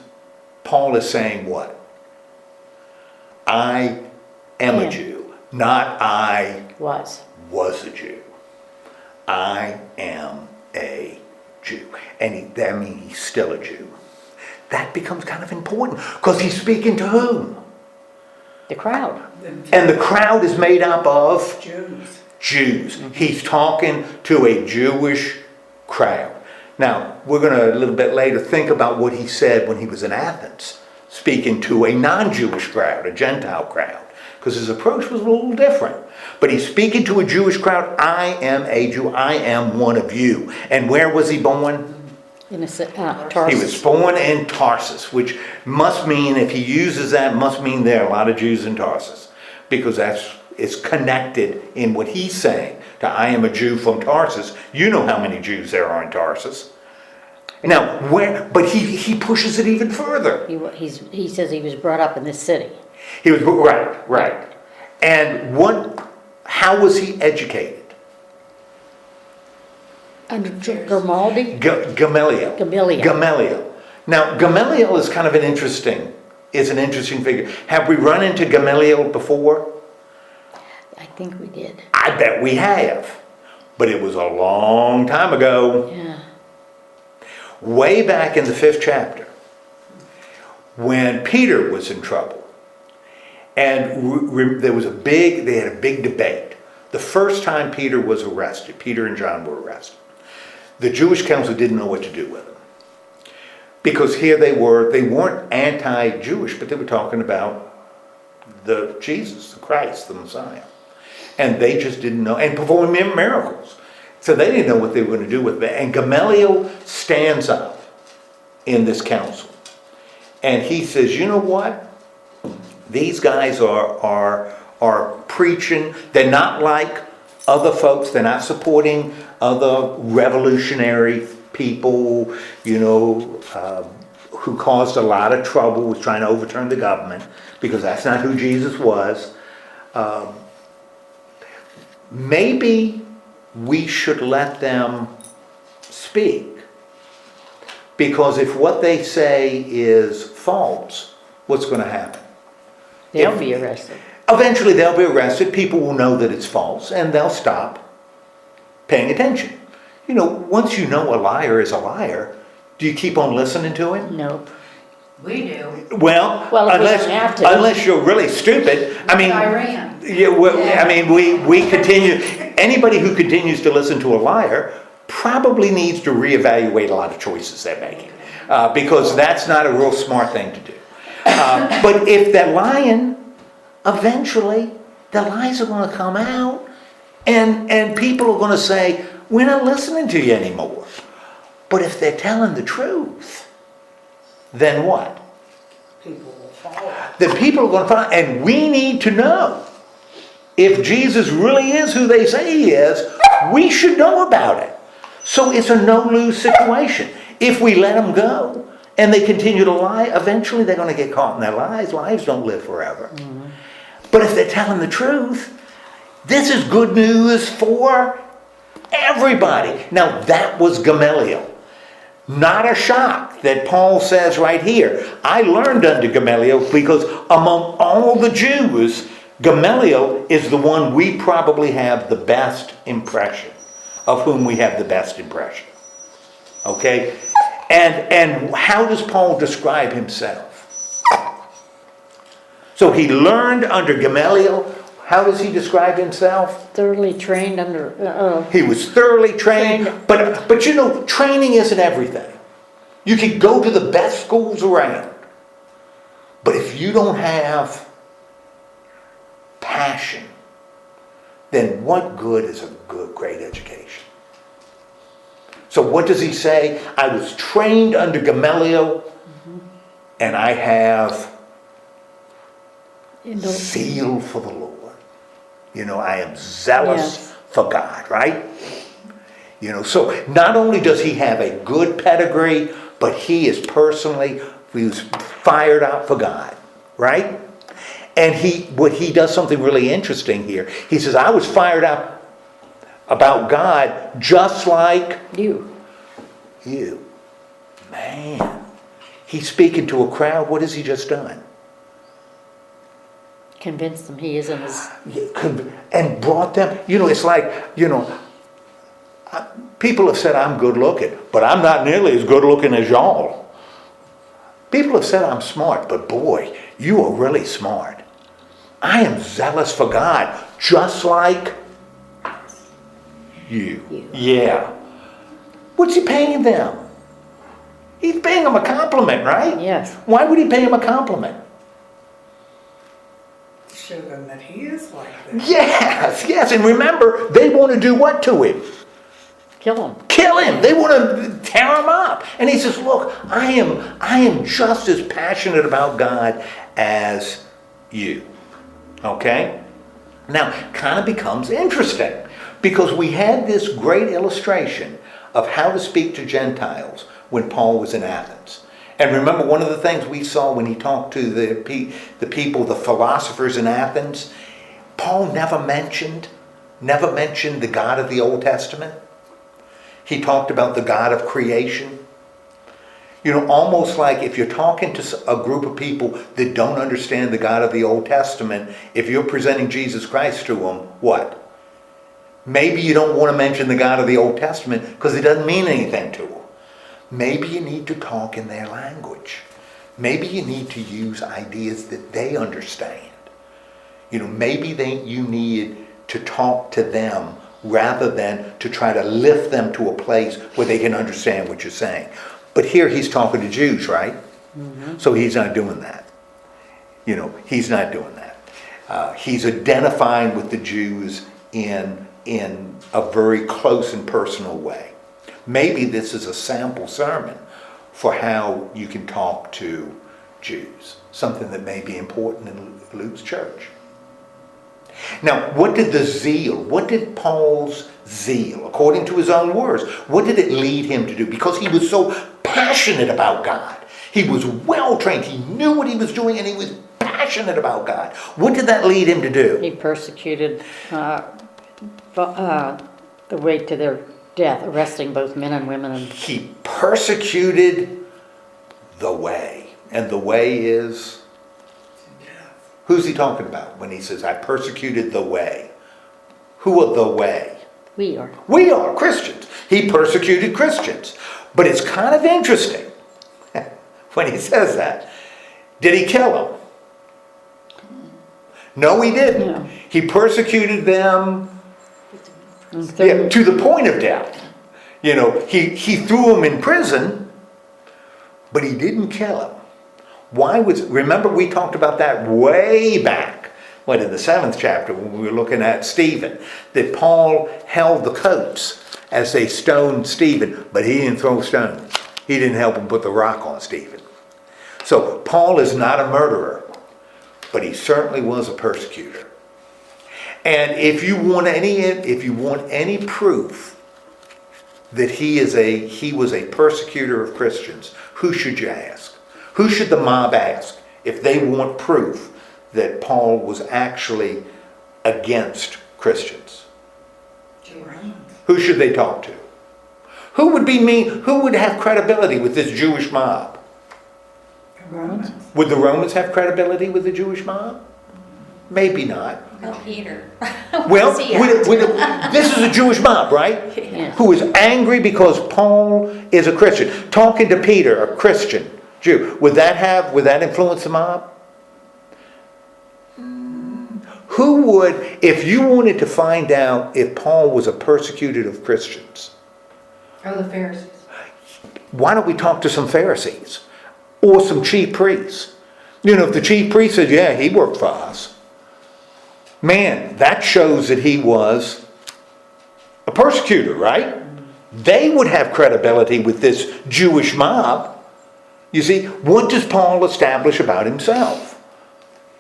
[SPEAKER 1] Paul is saying what? I am a Jew, not I was a Jew. I am a Jew. And that means he's still a Jew. That becomes kind of important, because he's speaking to whom?
[SPEAKER 2] The crowd.
[SPEAKER 1] And the crowd is made up of
[SPEAKER 3] Jews.
[SPEAKER 1] He's talking to a Jewish crowd. Now, we're going to, a little bit later, think about what he said when he was in Athens, speaking to a non-Jewish crowd, a Gentile crowd, because his approach was a little different. But he's speaking to a Jewish crowd. I am a Jew. I am one of you. And where was he born?
[SPEAKER 2] In Tarsus.
[SPEAKER 1] He was born in Tarsus, which must mean, if he uses that, must mean there are a lot of Jews in Tarsus, because it's connected in what he's saying to I am a Jew from Tarsus. You know how many Jews there are in Tarsus. Now, but he pushes it even further.
[SPEAKER 2] He says he was brought up in this city.
[SPEAKER 1] He was, right. And how was he educated?
[SPEAKER 2] Under Grimaldi?
[SPEAKER 1] Gamaliel.
[SPEAKER 2] Gamaliel.
[SPEAKER 1] Gamaliel. Now, Gamaliel is kind of an interesting figure. Have we run into Gamaliel before?
[SPEAKER 2] I think we did.
[SPEAKER 1] I bet we have. But it was a long time ago.
[SPEAKER 2] Yeah.
[SPEAKER 1] Way back in the 5th chapter, when Peter was in trouble, and they had a big debate. The first time Peter was arrested, Peter and John were arrested, the Jewish council didn't know what to do with him. Because here they weren't anti-Jewish, but they were talking about the Jesus, the Christ, the Messiah. And they just didn't know, and performing miracles. So they didn't know what they were going to do with it. And Gamaliel stands up in this council. And he says, you know what? These guys are preaching. They're not like other folks. They're not supporting other revolutionary people, who caused a lot of trouble with trying to overturn the government, because that's not who Jesus was. Maybe we should let them speak, because if what they say is false, what's going to happen?
[SPEAKER 2] They'll be arrested.
[SPEAKER 1] Eventually they'll be arrested, people will know that it's false, and they'll stop paying attention. Once you know a liar is a liar, do you keep on listening to him?
[SPEAKER 2] Nope.
[SPEAKER 4] We do.
[SPEAKER 1] Well,
[SPEAKER 2] If we don't have to.
[SPEAKER 1] unless you're really stupid.
[SPEAKER 4] Iran.
[SPEAKER 1] We continue. Anybody who continues to listen to a liar probably needs to reevaluate a lot of choices they're making, because that's not a real smart thing to do. But if they're lying, eventually the lies are going to come out, and people are going to say, we're not listening to you anymore. But if they're telling the truth, then what?
[SPEAKER 3] People will follow.
[SPEAKER 1] Then people are going to follow. And we need to know, if Jesus really is who they say he is, we should know about it. So it's a no-lose situation. If we let them go and they continue to lie, eventually they're going to get caught in their lies. Lives don't live forever. Mm-hmm. But if they're telling the truth, this is good news for everybody. Now, that was Gamaliel. Not a shock that Paul says right here, I learned under Gamaliel, because among all the Jews, Gamaliel is the one we probably have the best impression, of whom we have the best impression. Okay? And how does Paul describe himself? So he learned under Gamaliel. How does he describe himself?
[SPEAKER 2] Thoroughly trained under...
[SPEAKER 1] He was thoroughly trained. But training isn't everything. You can go to the best schools around. But if you don't have passion, then what good is a great education? So what does he say? I was trained under Gamaliel, and I have zeal for the Lord. I am zealous for God, right? So not only does he have a good pedigree, but he was fired out for God, right? And he does something really interesting here. He says, I was fired out about God just like
[SPEAKER 2] You.
[SPEAKER 1] Man, he's speaking to a crowd. What has he just done?
[SPEAKER 2] Convinced them he isn't as...
[SPEAKER 1] And brought them, it's like, people have said I'm good looking, but I'm not nearly as good looking as y'all. People have said I'm smart, but boy, you are really smart. I am zealous for God, just like you. Yeah. What's he paying them? He's paying them a compliment, right?
[SPEAKER 2] Yes.
[SPEAKER 1] Why would he pay them a compliment?
[SPEAKER 3] Show them that he is like this.
[SPEAKER 1] Yes. And remember, they want to do what to him?
[SPEAKER 2] Kill him.
[SPEAKER 1] Kill him. They want to tear him up. And he says, look, I am just as passionate about God as you. Okay? Now, kind of becomes interesting, because we had this great illustration of how to speak to Gentiles when Paul was in Athens. And remember, one of the things we saw when he talked to the people, the philosophers in Athens, Paul never mentioned the God of the Old Testament. He talked about the God of creation. You know, almost like if you're talking to a group of people that don't understand the God of the Old Testament, if you're presenting Jesus Christ to them, what? Maybe you don't want to mention the God of the Old Testament because it doesn't mean anything to them. Maybe you need to talk in their language. Maybe you need to use ideas that they understand. You know, maybe you need to talk to them rather than to try to lift them to a place where they can understand what you're saying. But here he's talking to Jews, right? Mm-hmm. So he's not doing that. You know, he's not doing that. He's identifying with the Jews in a very close and personal way. Maybe this is a sample sermon for how you can talk to Jews. Something that may be important in Luke's church. Now, what did Paul's zeal, according to his own words, what did it lead him to do? Because he was so passionate about God. He was well trained. He knew what he was doing and he was passionate about God. What did that lead him to do?
[SPEAKER 2] He persecuted the way to their death, arresting both men and women.
[SPEAKER 1] He persecuted the way. And the way is... Who's he talking about when he says, I persecuted the way? Who are the way?
[SPEAKER 2] We are.
[SPEAKER 1] We are Christians. He persecuted Christians. But it's kind of interesting when he says that. Did he kill them? No, he didn't.
[SPEAKER 2] No.
[SPEAKER 1] He persecuted them to the point of death. You know, he threw them in prison, but he didn't kill them. Remember we talked about that way back, in the 7th chapter when we were looking at Stephen, that Paul held the coats as they stoned Stephen, but he didn't throw stones. He didn't help him put the rock on Stephen. So Paul is not a murderer, but he certainly was a persecutor. And if you want any proof that he was a persecutor of Christians, who should you ask? Who should the mob ask if they want proof that Paul was actually against Christians? Who should they talk to? Who would have credibility with this Jewish mob?
[SPEAKER 2] Romans.
[SPEAKER 1] Would the Romans have credibility with the Jewish mob? Maybe not.
[SPEAKER 5] Well, Peter.
[SPEAKER 1] Well, this is a Jewish mob, right?
[SPEAKER 2] Yeah.
[SPEAKER 1] Who is angry because Paul is a Christian. Talking to Peter, a Christian Jew, would that influence the mob? Who would, if you wanted to find out if Paul was a persecutor of Christians?
[SPEAKER 4] Oh, the Pharisees.
[SPEAKER 1] Why don't we talk to some Pharisees or some chief priests? You know, if the chief priest says, yeah, he worked for us, man, that shows that he was a persecutor, right? They would have credibility with this Jewish mob. You see, what does Paul establish about himself?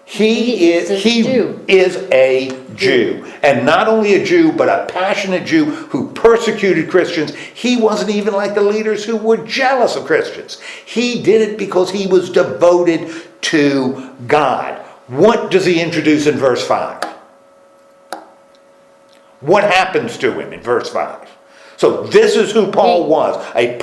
[SPEAKER 1] He is a Jew. And not only a Jew, but a passionate Jew who persecuted Christians. He wasn't even like the leaders who were jealous of Christians. He did it because he was devoted to God. What does he introduce in verse 5? What happens to him in verse 5? So this is who Paul was, a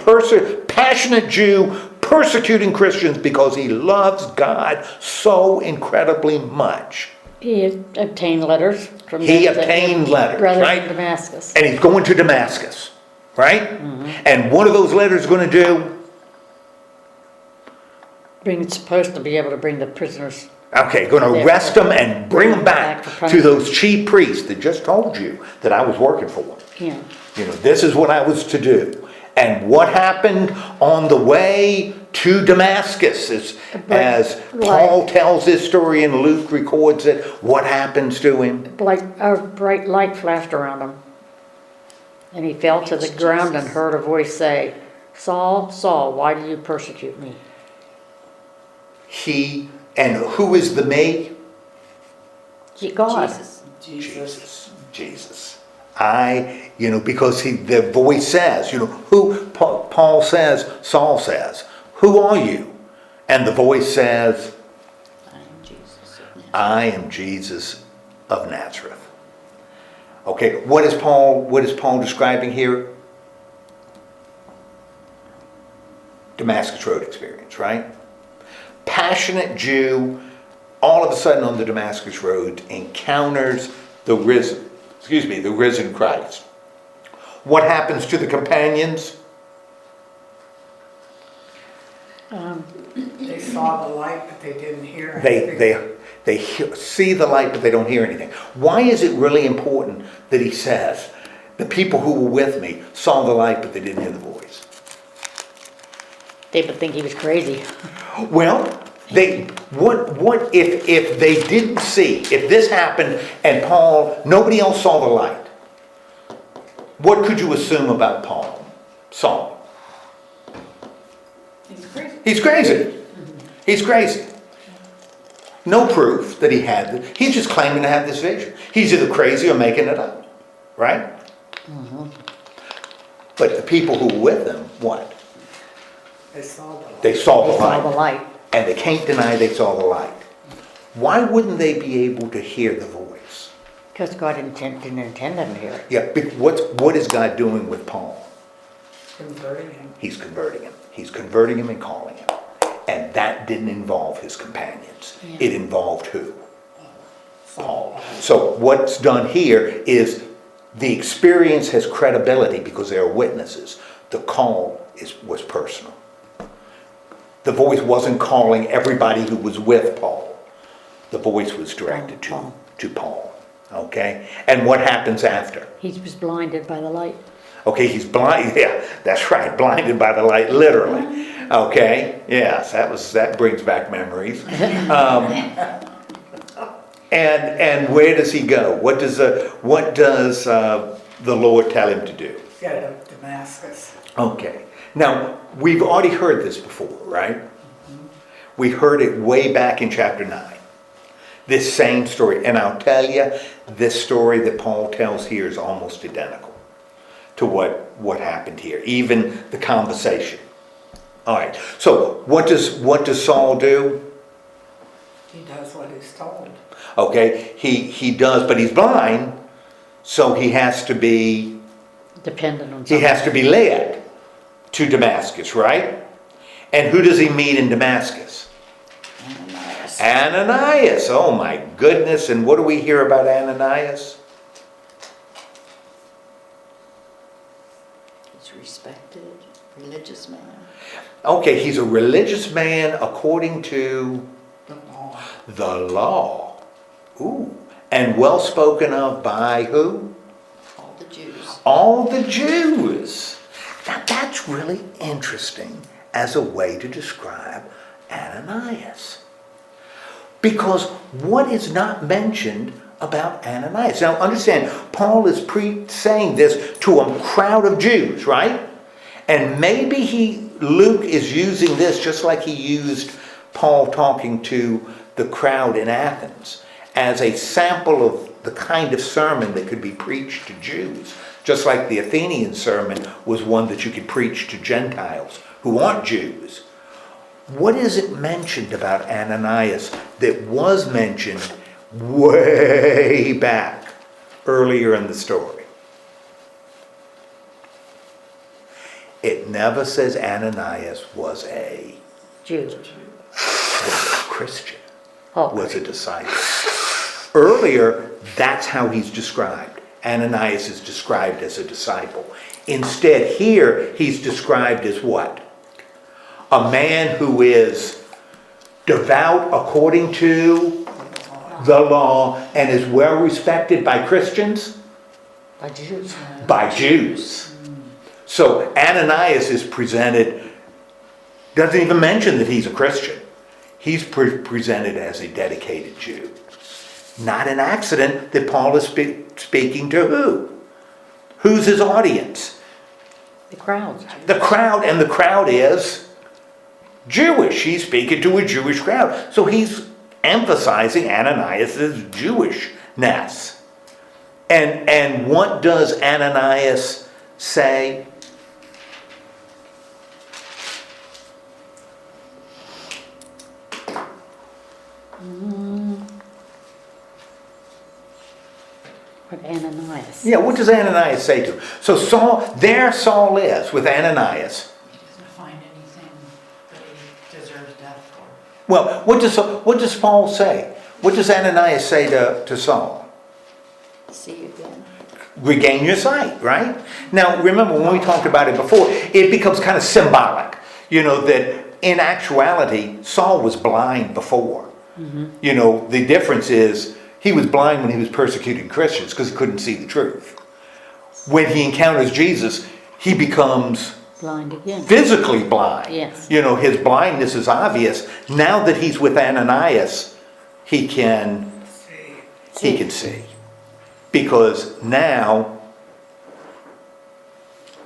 [SPEAKER 1] passionate Jew persecuting Christians because he loves God so incredibly much.
[SPEAKER 2] He obtained letters from
[SPEAKER 1] letters,
[SPEAKER 2] brothers
[SPEAKER 1] right?
[SPEAKER 2] in Damascus.
[SPEAKER 1] And he's going to Damascus, right? Mm-hmm. And what are those letters going to do?
[SPEAKER 2] It's supposed to be able to bring the prisoners.
[SPEAKER 1] Okay, going to arrest them and bring them back to those chief priests that just told you that I was working for them.
[SPEAKER 2] Yeah.
[SPEAKER 1] You know, this is what I was to do. And what happened on the way to Damascus, as Paul tells this story and Luke records it, what happens to him?
[SPEAKER 2] Like a bright light flashed around him. And he fell to the ground and heard a voice say, Saul, Saul, why do you persecute me?
[SPEAKER 1] And who is the me?
[SPEAKER 2] God.
[SPEAKER 1] Jesus. Because the voice says, Paul Saul says, "Who are you?" And the voice says,
[SPEAKER 5] I am Jesus of Nazareth.
[SPEAKER 1] "I am Jesus of Nazareth." Okay, what is Paul describing here? Damascus Road experience, right? Passionate Jew, all of a sudden on the Damascus Road, encounters the risen Christ. What happens to the companions?
[SPEAKER 3] They saw the light, but they didn't hear anything.
[SPEAKER 1] They see the light, but they don't hear anything. Why is it really important that he says, the people who were with me saw the light, but they didn't hear the voice?
[SPEAKER 2] They would think he was crazy.
[SPEAKER 1] Well, what if they didn't see, if this happened and nobody else saw the light? What could you assume about Saul?
[SPEAKER 4] He's crazy.
[SPEAKER 1] He's crazy. He's crazy. No proof that he had it. He's just claiming to have this vision. He's either crazy or making it up. Right? But the people who were with him, what?
[SPEAKER 3] They saw the light.
[SPEAKER 1] They saw the
[SPEAKER 2] They saw the
[SPEAKER 1] light.
[SPEAKER 2] light.
[SPEAKER 1] And they can't deny they saw the light. Why wouldn't they be able to hear the voice?
[SPEAKER 2] Because God didn't intend them to hear it.
[SPEAKER 1] Yeah, what is God doing with Paul?
[SPEAKER 3] Converting him.
[SPEAKER 1] He's converting him. He's converting him and calling him. And that didn't involve his companions.
[SPEAKER 2] Yeah.
[SPEAKER 1] It involved who? Paul. So what's done here is the experience has credibility because there are witnesses. The call was personal. The voice wasn't calling everybody who was with Paul. The voice was directed to Paul. Okay? And what happens after?
[SPEAKER 2] He was blinded by the light.
[SPEAKER 1] Okay, he's blind. Yeah, that's right. Blinded by the light, literally. Okay, yes, that brings back memories. And where does he go? What does the Lord tell him to do?
[SPEAKER 3] Go to Damascus.
[SPEAKER 1] Okay. Now we've already heard this before, right? We heard it way back in chapter 9. This same story, and I'll tell you, this story that Paul tells here is almost identical to what happened here, even the conversation. All right. So what does Saul do?
[SPEAKER 3] He does what he's told.
[SPEAKER 1] Okay, he does, but he's blind, so he has to be
[SPEAKER 2] Dependent on something.
[SPEAKER 1] he has to be led to Damascus, right? And who does he meet in Damascus?
[SPEAKER 5] Ananias.
[SPEAKER 1] Ananias. Oh my goodness! And what do we hear about Ananias?
[SPEAKER 5] He's respected, religious man.
[SPEAKER 1] Okay, he's a religious man according to
[SPEAKER 3] The law.
[SPEAKER 1] the law. Ooh. And well spoken of by who?
[SPEAKER 5] All the Jews.
[SPEAKER 1] All the Jews. Now that's really interesting as a way to describe Ananias. Because what is not mentioned about Ananias? Now understand, Paul is saying this to a crowd of Jews, right? And maybe Luke is using this just like he used Paul talking to the crowd in Athens as a sample of the kind of sermon that could be preached to Jews. Just like the Athenian sermon was one that you could preach to Gentiles who aren't Jews. What is it mentioned about Ananias that was mentioned way back earlier in the story? It never says Ananias was a
[SPEAKER 2] Jews.
[SPEAKER 1] Christian,
[SPEAKER 2] Oh,
[SPEAKER 1] was a disciple. Earlier, that's how he's described. Ananias is described as a disciple. Instead, here, he's described as what? A man who is devout according to the law and is well respected by Christians?
[SPEAKER 2] by Jews.
[SPEAKER 1] By Jews. So Ananias is presented, doesn't even mention that he's a Christian. He's presented as a dedicated Jew. Not an accident that Paul is speaking to who? Who's his audience?
[SPEAKER 2] The crowds.
[SPEAKER 1] The crowd, and the crowd is Jewish. He's speaking to a Jewish crowd. So he's emphasizing Ananias' Jewishness. And what does Ananias say?
[SPEAKER 2] But Ananias.
[SPEAKER 1] Yeah, what does Ananias say to him? So Saul is with Ananias.
[SPEAKER 4] He doesn't find anything that he deserves death for.
[SPEAKER 1] Well, what does Paul say? What does Ananias say to Saul?
[SPEAKER 5] See you again.
[SPEAKER 1] Regain your sight, right? Now, remember when we talked about it before, it becomes kind of symbolic, that in actuality, Saul was blind before. The difference is he was blind when he was persecuting Christians because he couldn't see the truth. When he encounters Jesus, he becomes
[SPEAKER 2] Blind again.
[SPEAKER 1] physically blind.
[SPEAKER 2] Yes.
[SPEAKER 1] His blindness is obvious. Now that he's with Ananias, he can see. Because now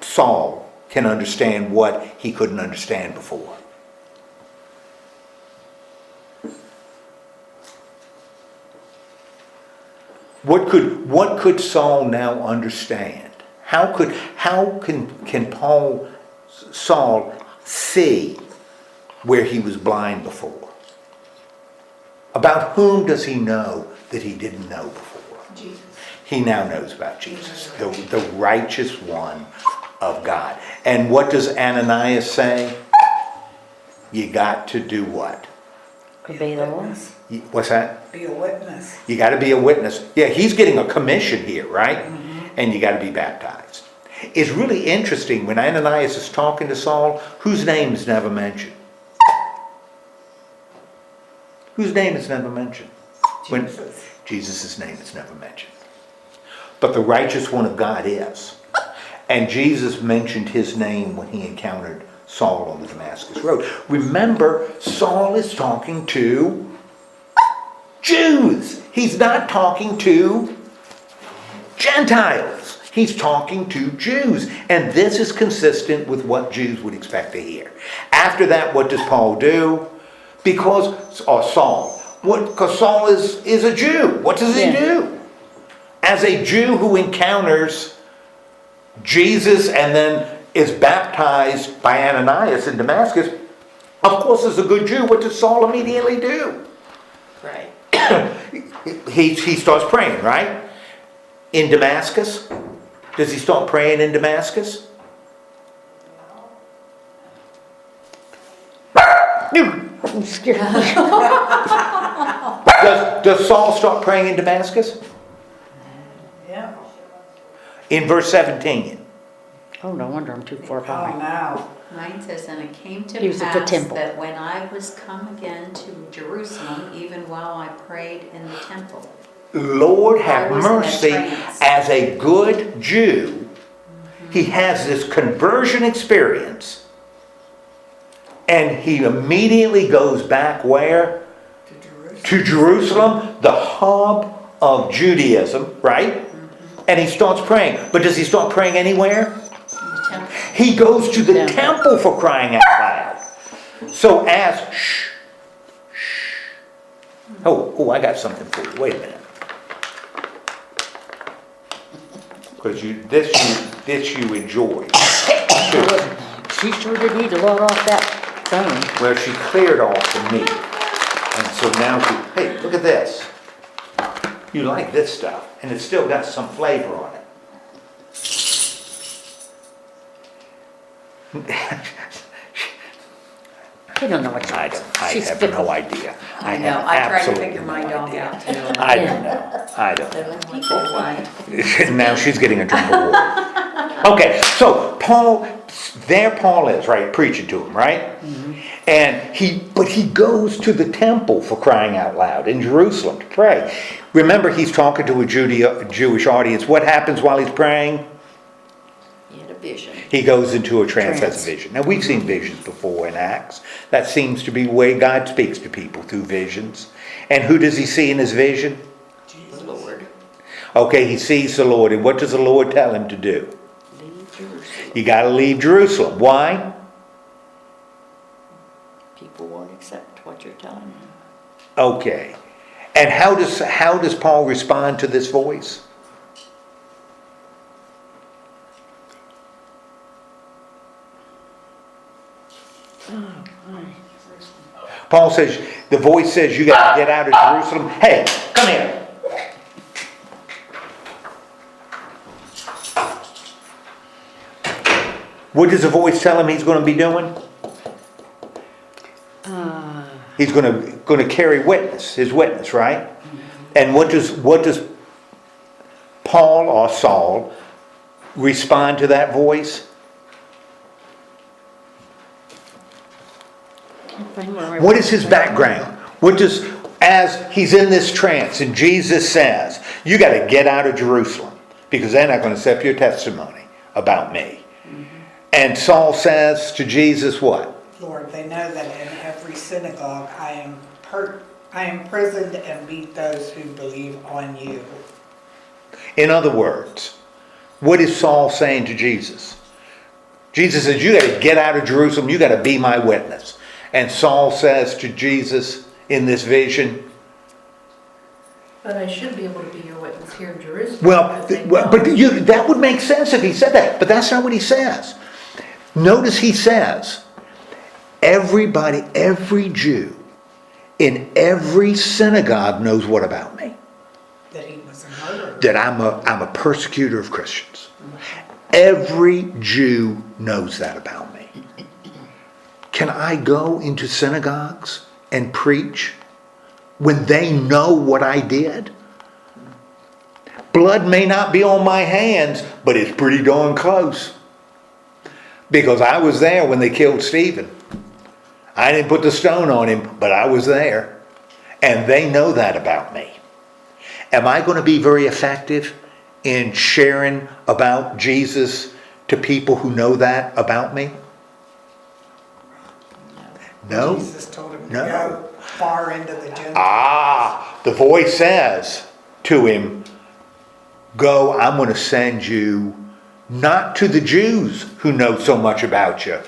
[SPEAKER 1] Saul can understand what he couldn't understand before. What could Saul now understand? How can Saul see where he was blind before? About whom does he know that he didn't know before?
[SPEAKER 4] Jesus.
[SPEAKER 1] He now knows about Jesus, the righteous one of God. And what does Ananias say? You got to do what?
[SPEAKER 2] Obey the Lord.
[SPEAKER 1] What's that?
[SPEAKER 3] Be a witness.
[SPEAKER 1] You got to be a witness. Yeah, he's getting a commission here, right? And you got to be baptized. It's really interesting when Ananias is talking to Saul, whose name is never mentioned? Whose name is never mentioned?
[SPEAKER 3] Jesus.
[SPEAKER 1] Jesus' name is never mentioned. But the righteous one of God is. And Jesus mentioned his name when he encountered Saul on the Damascus road. Remember, Saul is talking to Jews. He's not talking to Gentiles. He's talking to Jews. And this is consistent with what Jews would expect to hear. After that, what does Paul do? Because Saul is a Jew. What does he do? As a Jew who encounters Jesus and then is baptized by Ananias in Damascus, of course, as a good Jew, what does Saul immediately do?
[SPEAKER 5] Right.
[SPEAKER 1] He starts praying, right? In Damascus. Does he start praying in Damascus? Does Saul start praying in Damascus?
[SPEAKER 3] Yeah.
[SPEAKER 1] In verse 17.
[SPEAKER 2] Oh, no wonder I'm too far
[SPEAKER 3] Oh,
[SPEAKER 2] behind.
[SPEAKER 3] now.
[SPEAKER 5] Mine says, and it came to
[SPEAKER 2] He was at the
[SPEAKER 5] pass
[SPEAKER 2] temple.
[SPEAKER 5] that when I was come again to Jerusalem, even while I prayed in the temple.
[SPEAKER 1] Lord have
[SPEAKER 5] I was in a
[SPEAKER 1] mercy.
[SPEAKER 5] trance.
[SPEAKER 1] As a good Jew, he has this conversion experience. And he immediately goes back where?
[SPEAKER 3] To Jerusalem.
[SPEAKER 1] To Jerusalem, the hub of Judaism, right? And he starts praying. But does he start praying anywhere?
[SPEAKER 5] In the temple.
[SPEAKER 1] He goes to the temple for crying out loud. So shh. Oh, I got something for you. Wait a minute. Because this you enjoy.
[SPEAKER 2] She sure did need to log off that phone.
[SPEAKER 1] Where she cleared off the meat. And so now hey, look at this. You like this stuff. And it's still got some flavor on it.
[SPEAKER 2] You don't know what
[SPEAKER 1] I
[SPEAKER 2] she's
[SPEAKER 1] have
[SPEAKER 2] fickle.
[SPEAKER 1] no idea.
[SPEAKER 5] I know,
[SPEAKER 1] have
[SPEAKER 5] I tried to
[SPEAKER 1] absolutely
[SPEAKER 5] figure my
[SPEAKER 1] no
[SPEAKER 5] dog
[SPEAKER 1] idea.
[SPEAKER 5] out too.
[SPEAKER 1] I don't know. I don't know.
[SPEAKER 5] Little people one.
[SPEAKER 1] Now she's getting a drink of water. Okay, so Paul is, right, preaching to him, right? And he goes to the temple for crying out loud in Jerusalem to pray. Remember, he's talking to a Jewish audience. What happens while he's praying?
[SPEAKER 5] He had a vision.
[SPEAKER 1] He goes into a trance, has a vision. Now, we've seen visions before in Acts. That seems to be the way God speaks to people, through visions. And who does he see in his vision?
[SPEAKER 5] The Lord.
[SPEAKER 1] Okay, he sees the Lord. And what does the Lord tell him to do?
[SPEAKER 5] Leave Jerusalem.
[SPEAKER 1] You got to leave Jerusalem. Why?
[SPEAKER 5] People won't accept what you're telling them.
[SPEAKER 1] Okay. And how does Paul respond to this voice? Paul says, the voice says, you got to get out of Jerusalem. Hey, come here. What does the voice tell him he's going to be doing? He's going to carry his witness, right? And what does Paul or Saul respond to that voice? What is his background? As he's in this trance and Jesus says, you got to get out of Jerusalem because they're not going to accept your testimony about me. And Saul says to Jesus what?
[SPEAKER 3] Lord, they know that in every synagogue I am imprisoned and beat those who believe on you.
[SPEAKER 1] In other words, what is Saul saying to Jesus? Jesus says, you got to get out of Jerusalem. You got to be my witness. And Saul says to Jesus in this vision,
[SPEAKER 6] But I should be able to be your witness here in Jerusalem.
[SPEAKER 1] that would make sense if he said that. But that's not what he says. Notice he says, everybody, every Jew in every synagogue knows what about me?
[SPEAKER 3] That he was a murderer.
[SPEAKER 1] That I'm a persecutor of Christians. Every Jew knows that about me. Can I go into synagogues and preach when they know what I did? Blood may not be on my hands, but it's pretty darn close. Because I was there when they killed Stephen. I didn't put the stone on him, but I was there. And they know that about me. Am I going to be very effective in sharing about Jesus to people who know that about me? No.
[SPEAKER 3] Jesus told him to
[SPEAKER 1] No.
[SPEAKER 3] go far into the Gentiles.
[SPEAKER 1] The voice says to him, go, I'm going to send you not to the Jews who know so much about you,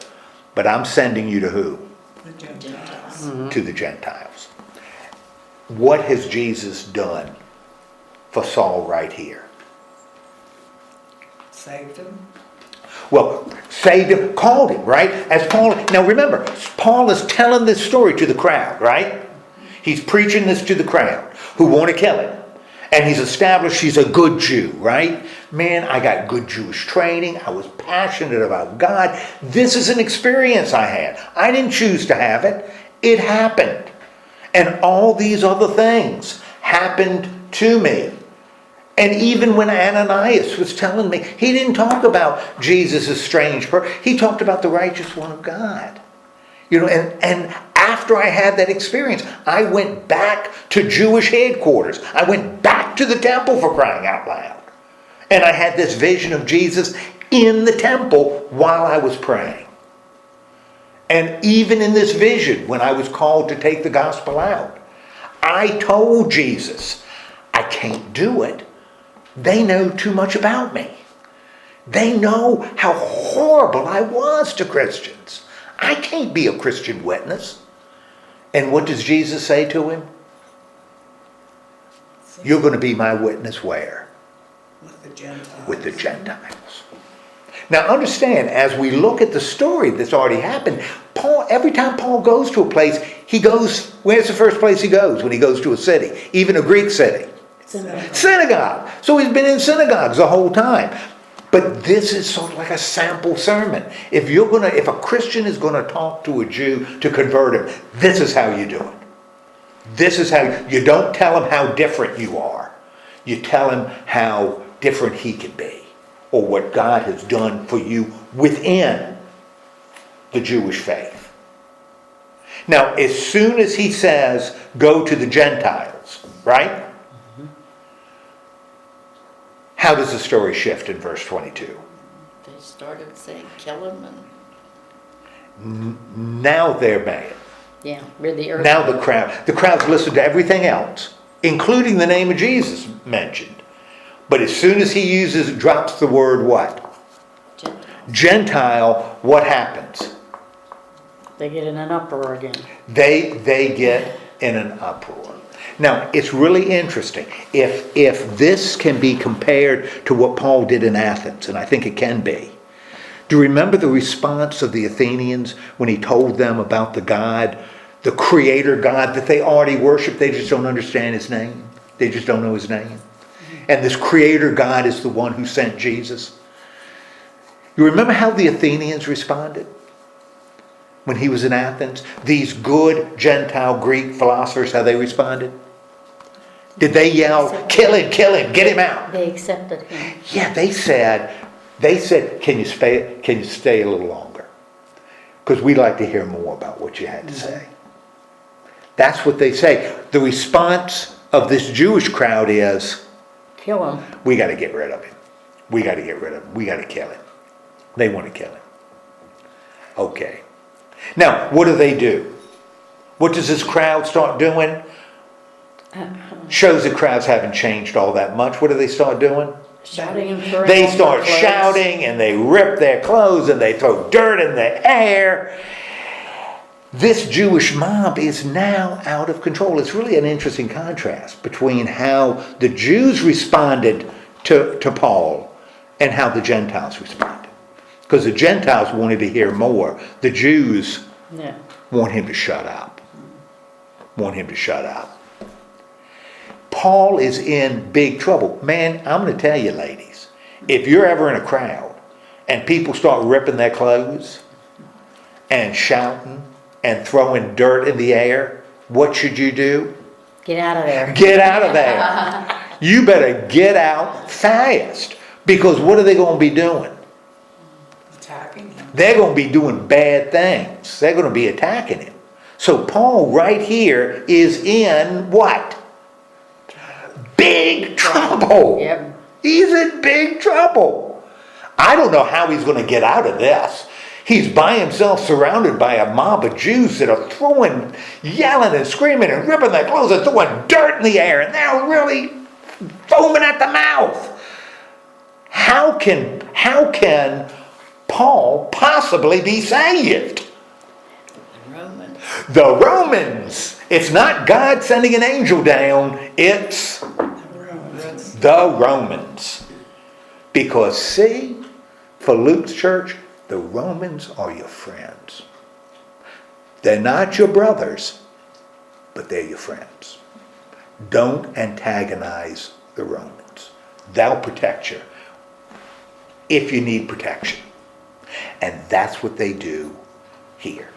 [SPEAKER 1] but I'm sending you to who?
[SPEAKER 3] The Gentiles.
[SPEAKER 1] To the Gentiles. What has Jesus done for Saul right here?
[SPEAKER 3] Saved him.
[SPEAKER 1] Well, saved him, called him, right? As Paul, now remember, Paul is telling this story to the crowd, right? He's preaching this to the crowd who want to kill him. And he's established he's a good Jew, right? Man, I got good Jewish training. I was passionate about God. This is an experience I had. I didn't choose to have it. It happened. And all these other things happened to me. And even when Ananias was telling me, he didn't talk about Jesus as strange person. He talked about the righteous one of God. You know, and after I had that experience, I went back to Jewish headquarters. I went back to the temple, for crying out loud. And I had this vision of Jesus in the temple while I was praying. And even in this vision, when I was called to take the gospel out, I told Jesus, I can't do it. They know too much about me. They know how horrible I was to Christians. I can't be a Christian witness. And what does Jesus say to him? You're going to be my witness where?
[SPEAKER 3] With the Gentiles.
[SPEAKER 1] With the Gentiles. Now understand, as we look at the story that's already happened, Paul, every time Paul goes to a place, he goes, where's the first place he goes when he goes to a city? Even a Greek city. Synagogue. So he's been in synagogues the whole time. But this is sort of like a sample sermon. If a Christian is going to talk to a Jew to convert him, this is how you do it. This is how you don't tell him how different you are. You tell him how different he can be, or what God has done for you within the Jewish faith. Now, as soon as he says, go to the Gentiles, right? How does the story shift in verse 22?
[SPEAKER 2] They started saying, kill him, and
[SPEAKER 1] Now they're mad.
[SPEAKER 2] yeah, rid the earth.
[SPEAKER 1] Now the crowd's listened to everything else, including the name of Jesus mentioned. But as soon as he drops the word what? Gentile, what happens?
[SPEAKER 2] They get in an uproar again.
[SPEAKER 1] They get in an uproar. Now, it's really interesting. If this can be compared to what Paul did in Athens, and I think it can be, do you remember the response of the Athenians when he told them about the God, the creator God that they already worship? They just don't understand his name. They just don't know his name. And this creator God is the one who sent Jesus. You remember how the Athenians responded when he was in Athens? These good Gentile Greek philosophers, how they responded? Did they yell, kill him, get him out?
[SPEAKER 2] They accepted him.
[SPEAKER 1] Yeah, they said, can you stay a little longer? Because we'd like to hear more about what you had to say. That's what they say. The response of this Jewish crowd is,
[SPEAKER 2] Kill him.
[SPEAKER 1] we got to get rid of him. We got to get rid of him. We got to kill him. They want to kill him. Okay. Now, what do? What does this crowd start doing? Shows the crowds haven't changed all that much. What do they start doing?
[SPEAKER 2] Shouting and throwing.
[SPEAKER 1] They
[SPEAKER 2] on
[SPEAKER 1] start
[SPEAKER 2] their clothes.
[SPEAKER 1] shouting and they rip their clothes and they throw dirt in the air. This Jewish mob is now out of control. It's really an interesting contrast between how the Jews responded to Paul and how the Gentiles responded. Because the Gentiles wanted to hear more. The Jews
[SPEAKER 2] Yeah.
[SPEAKER 1] want him to shut up. Want him to shut up. Paul is in big trouble. Man, I'm going to tell you, ladies, if you're ever in a crowd and people start ripping their clothes and shouting and throwing dirt in the air, what should you do?
[SPEAKER 2] Get out of there.
[SPEAKER 1] Get out of there. You better get out fast. Because what are they going to be doing?
[SPEAKER 3] Attacking him.
[SPEAKER 1] They're going to be doing bad things. They're going to be attacking him. So Paul right here is in what? Big trouble.
[SPEAKER 2] Yep.
[SPEAKER 1] He's in big trouble. I don't know how he's going to get out of this. He's by himself, surrounded by a mob of Jews that are throwing, yelling and screaming and ripping their clothes and throwing dirt in the air, and they're really foaming at the mouth. How can Paul possibly be saved?
[SPEAKER 2] Romans.
[SPEAKER 1] The Romans. It's not God sending an angel down. It's the Romans. Because see, for Luke's church, the Romans are your friends. They're not your brothers, but they're your friends. Don't antagonize the Romans. They'll protect you if you need protection. And that's what they do here.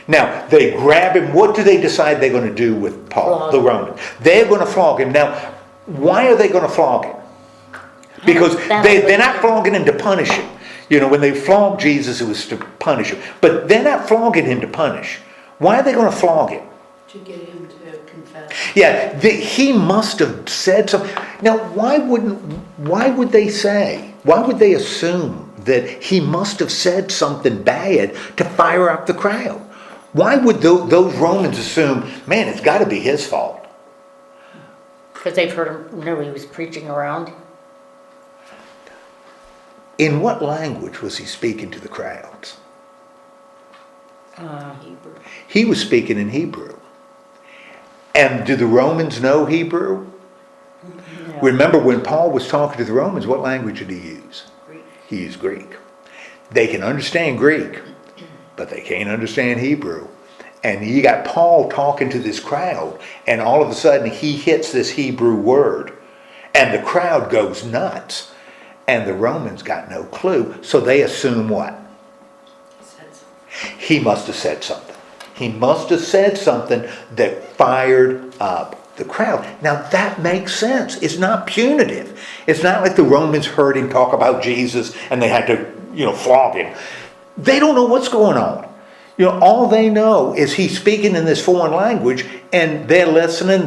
[SPEAKER 1] Now, they grab him. What do they decide they're going to do with Paul,
[SPEAKER 2] Flog.
[SPEAKER 1] the Roman? They're going to flog him. Now, why are they going to flog him? Because they're not flogging him to punish him. You know, when they flogged Jesus, it was to punish him. But they're not flogging him to punish. Why are they going to flog him?
[SPEAKER 6] To get him to confess.
[SPEAKER 1] Yeah, he must have said something. Now, why would they assume that he must have said something bad to fire up the crowd? Why would those Romans assume, man, it's got to be his fault?
[SPEAKER 2] Because they've heard him know he was preaching around.
[SPEAKER 1] In what language was he speaking to the crowds?
[SPEAKER 2] Hebrew.
[SPEAKER 1] He was speaking in Hebrew. And do the Romans know Hebrew?
[SPEAKER 2] Yeah.
[SPEAKER 1] Remember when Paul was talking to the Romans, what language did he use?
[SPEAKER 6] Greek.
[SPEAKER 1] He used Greek. They can understand Greek, but they can't understand Hebrew. And you got Paul talking to this crowd, and all of a sudden he hits this Hebrew word, and the crowd goes nuts. And the Romans got no clue, so they assume what? He must have said something. He must have said something that fired up the crowd. Now that makes sense. It's not punitive. It's not like the Romans heard him talk about Jesus and they had to, flog him. They don't know what's going on. All they know is he's speaking in this foreign language and they're listening.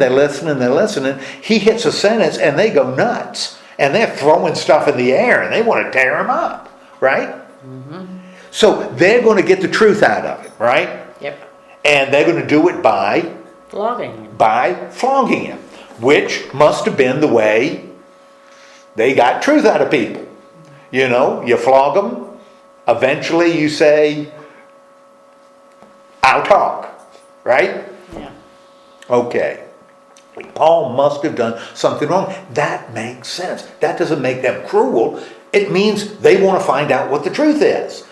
[SPEAKER 1] He hits a sentence and they go nuts. And they're throwing stuff in the air and they want to tear him up, right? Mm-hmm. So they're going to get the truth out of it, right?
[SPEAKER 2] Yep.
[SPEAKER 1] And they're going to do it by
[SPEAKER 2] Flogging him.
[SPEAKER 1] flogging him, which must have been the way they got truth out of people. You flog them, eventually you say, I'll talk, right?
[SPEAKER 2] Yeah.
[SPEAKER 1] Okay. Paul must have done something wrong. That makes sense. That doesn't make them cruel. It means they want to find out what the truth is.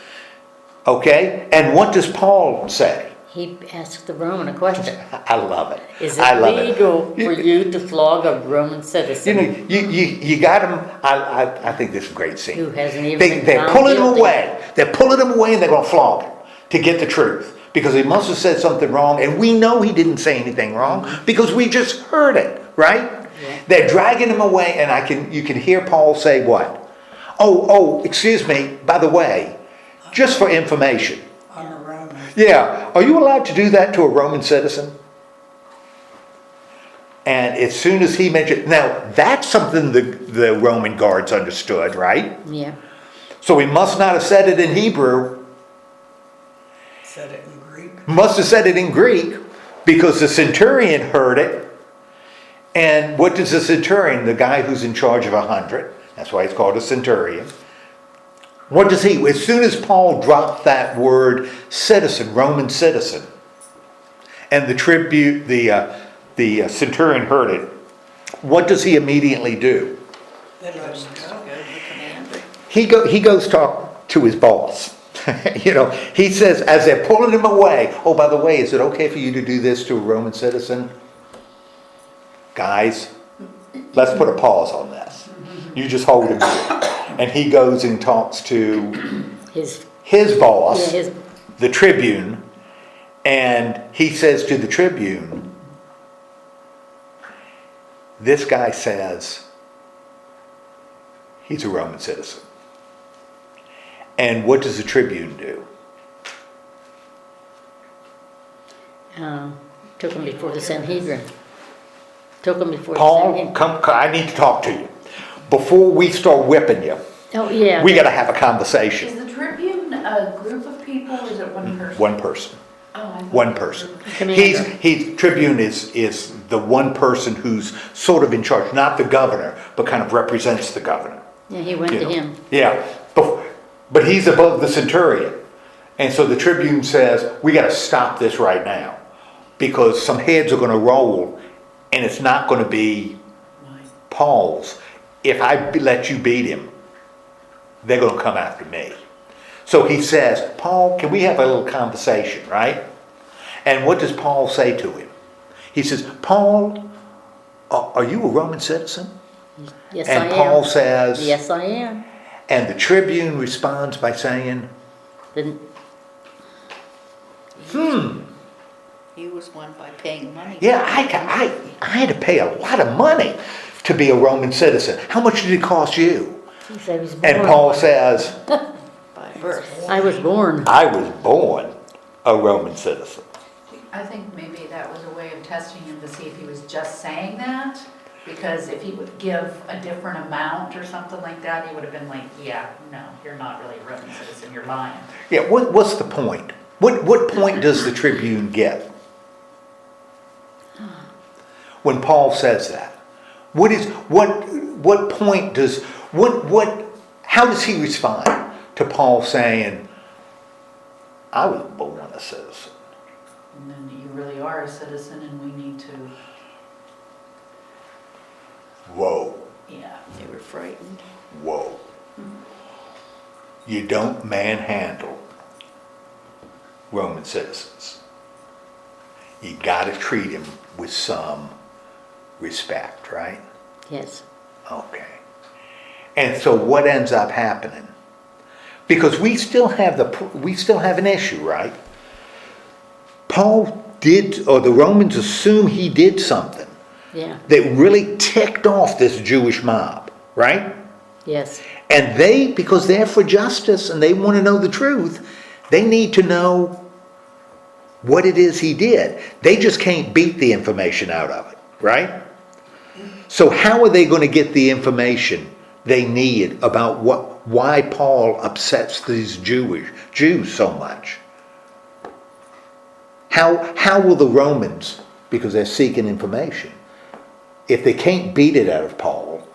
[SPEAKER 1] Okay? And what does Paul say?
[SPEAKER 2] He asked the Roman a question.
[SPEAKER 1] I love it.
[SPEAKER 2] Is
[SPEAKER 1] I
[SPEAKER 2] it
[SPEAKER 1] love it.
[SPEAKER 2] legal for you to flog a Roman
[SPEAKER 1] You
[SPEAKER 2] citizen
[SPEAKER 1] know, you got him. I think this is a great scene.
[SPEAKER 2] who hasn't even been
[SPEAKER 1] They're
[SPEAKER 2] found
[SPEAKER 1] pulling him
[SPEAKER 2] guilty?
[SPEAKER 1] away. They're pulling him away, and they're going to flog him to get the truth because he must have said something wrong, and we know he didn't say anything wrong because we just heard it, right?
[SPEAKER 2] Yeah.
[SPEAKER 1] They're dragging him away, and you can hear Paul say what? Oh, excuse me. By the way, just for information.
[SPEAKER 3] On the Roman.
[SPEAKER 1] Yeah, are you allowed to do that to a Roman citizen? And as soon as he mentioned, now that's something the Roman guards understood, right?
[SPEAKER 2] Yeah.
[SPEAKER 1] So he must not have said it in Hebrew,
[SPEAKER 3] Said it in Greek.
[SPEAKER 1] must have said it in Greek, because the centurion heard it. And what does the centurion, the guy who's in charge of 100, that's why he's called a centurion, what does he, as soon as Paul dropped that word citizen, Roman citizen, and the tribute, the centurion heard it, what does he immediately do?
[SPEAKER 3] Then let him go.
[SPEAKER 1] He goes talk to his boss. He says, as they're pulling him away, oh, by the way, is it okay for you to do this to a Roman citizen? Guys, let's put a pause on this. You just hold him here. And he goes and talks to his boss,
[SPEAKER 2] Yeah,
[SPEAKER 1] the tribune, and he says to the tribune, this guy says he's a Roman citizen. And what does the tribune do?
[SPEAKER 2] Took him before the Sanhedrin. Took him before the
[SPEAKER 1] Paul,
[SPEAKER 2] Sanhedrin.
[SPEAKER 1] come, I need to talk to you. Before we start whipping you,
[SPEAKER 2] Oh, yeah.
[SPEAKER 1] we got to have a conversation.
[SPEAKER 4] Is the Tribune a group of people or is it one person?
[SPEAKER 1] One person.
[SPEAKER 4] Oh, I thought
[SPEAKER 1] One
[SPEAKER 4] it was a
[SPEAKER 1] person.
[SPEAKER 4] group.
[SPEAKER 2] Commander.
[SPEAKER 1] He's tribune is the one person who's sort of in charge, not the governor, but kind of represents the governor.
[SPEAKER 2] Yeah, he went
[SPEAKER 1] you
[SPEAKER 2] to
[SPEAKER 1] know.
[SPEAKER 2] him.
[SPEAKER 1] Yeah, but he's above the centurion. And so the tribune says, we got to stop this right now because some heads are going to roll and it's not going to be Paul's. If I let you beat him, they're going to come after me. So he says, Paul, can we have a little conversation, right? And what does Paul say to him? He says, Paul, are you a Roman citizen?
[SPEAKER 2] Yes,
[SPEAKER 1] And
[SPEAKER 2] I am.
[SPEAKER 1] Paul says,
[SPEAKER 2] Yes, I am.
[SPEAKER 1] and the tribune responds by saying,
[SPEAKER 2] Then
[SPEAKER 5] He was won by paying money.
[SPEAKER 1] yeah, I had to pay a lot of money to be a Roman citizen. How much did it cost you?
[SPEAKER 2] he said he was born.
[SPEAKER 1] And Paul says,
[SPEAKER 5] By birth.
[SPEAKER 2] I was born.
[SPEAKER 1] I was born a Roman citizen.
[SPEAKER 4] I think maybe that was a way of testing him to see if he was just saying that. Because if he would give a different amount or something like that, he would have been like, yeah, no, you're not really a Roman citizen, you're lying.
[SPEAKER 1] Yeah, what's the point? What point does the tribune get when Paul says that? What point does how does he respond to Paul saying, I was born a citizen?
[SPEAKER 4] And then you really are a citizen and we need to,
[SPEAKER 1] Whoa,
[SPEAKER 4] yeah.
[SPEAKER 5] They were frightened.
[SPEAKER 1] whoa. You don't manhandle Roman citizens. You gotta treat him with some respect, right?
[SPEAKER 2] Yes.
[SPEAKER 1] Okay. And so what ends up happening? Because we still have an issue, right? Paul did, or the Romans assume he did something
[SPEAKER 2] Yeah.
[SPEAKER 1] that really ticked off this Jewish mob, right?
[SPEAKER 2] Yes.
[SPEAKER 1] And they, because they're for justice and they want to know the truth, they need to know what it is he did. They just can't beat the information out of it, right? So how are they going to get the information they need about why Paul upsets these Jews so much? How will the Romans, because they're seeking information, if they can't beat it out of Paul,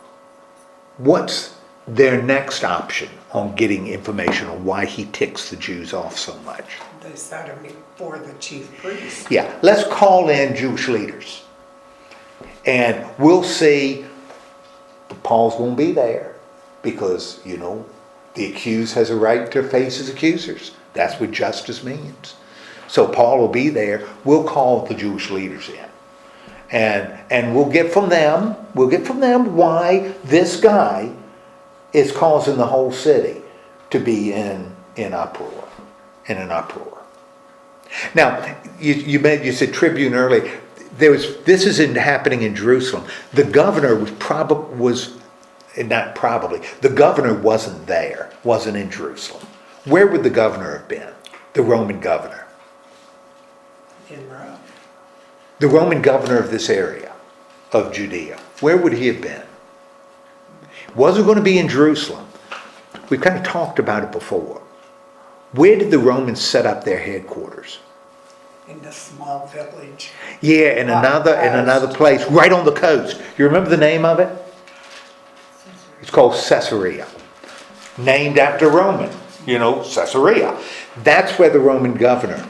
[SPEAKER 1] what's their next option on getting information on why he ticks the Jews off so much?
[SPEAKER 3] They set him before the chief priest.
[SPEAKER 1] Yeah, let's call in Jewish leaders. And we'll see, Paul's won't be there because, the accused has a right to face his accusers. That's what justice means. So Paul will be there. We'll call the Jewish leaders in. And we'll get from them why this guy is causing the whole city to be in uproar, in an uproar. Now, you said tribune earlier. This isn't happening in Jerusalem. The governor the governor wasn't there, wasn't in Jerusalem. Where would the governor have been? The Roman governor.
[SPEAKER 3] In Rome.
[SPEAKER 1] The Roman governor of this area of Judea. Where would he have been? Wasn't going to be in Jerusalem. We've kind of talked about it before. Where did the Romans set up their headquarters?
[SPEAKER 3] In the small village.
[SPEAKER 1] Yeah, in another place, right on the coast. You remember the name of it? It's called Caesarea. Named after Roman, Caesarea. That's where the Roman governor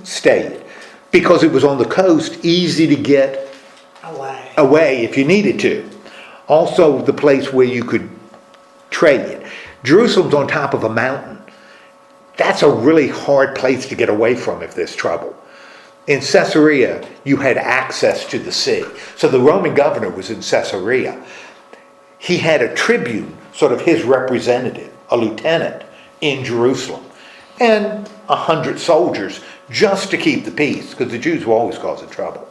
[SPEAKER 1] stayed. Because it was on the coast, easy to get away if you needed to. Also the place where you could trade. Jerusalem's on top of a mountain. That's a really hard place to get away from if there's trouble. In Caesarea, you had access to the sea. So the Roman governor was in Caesarea. He had a tribune, sort of his representative, a lieutenant in Jerusalem, and 100 soldiers just to keep the peace, because the Jews were always causing trouble.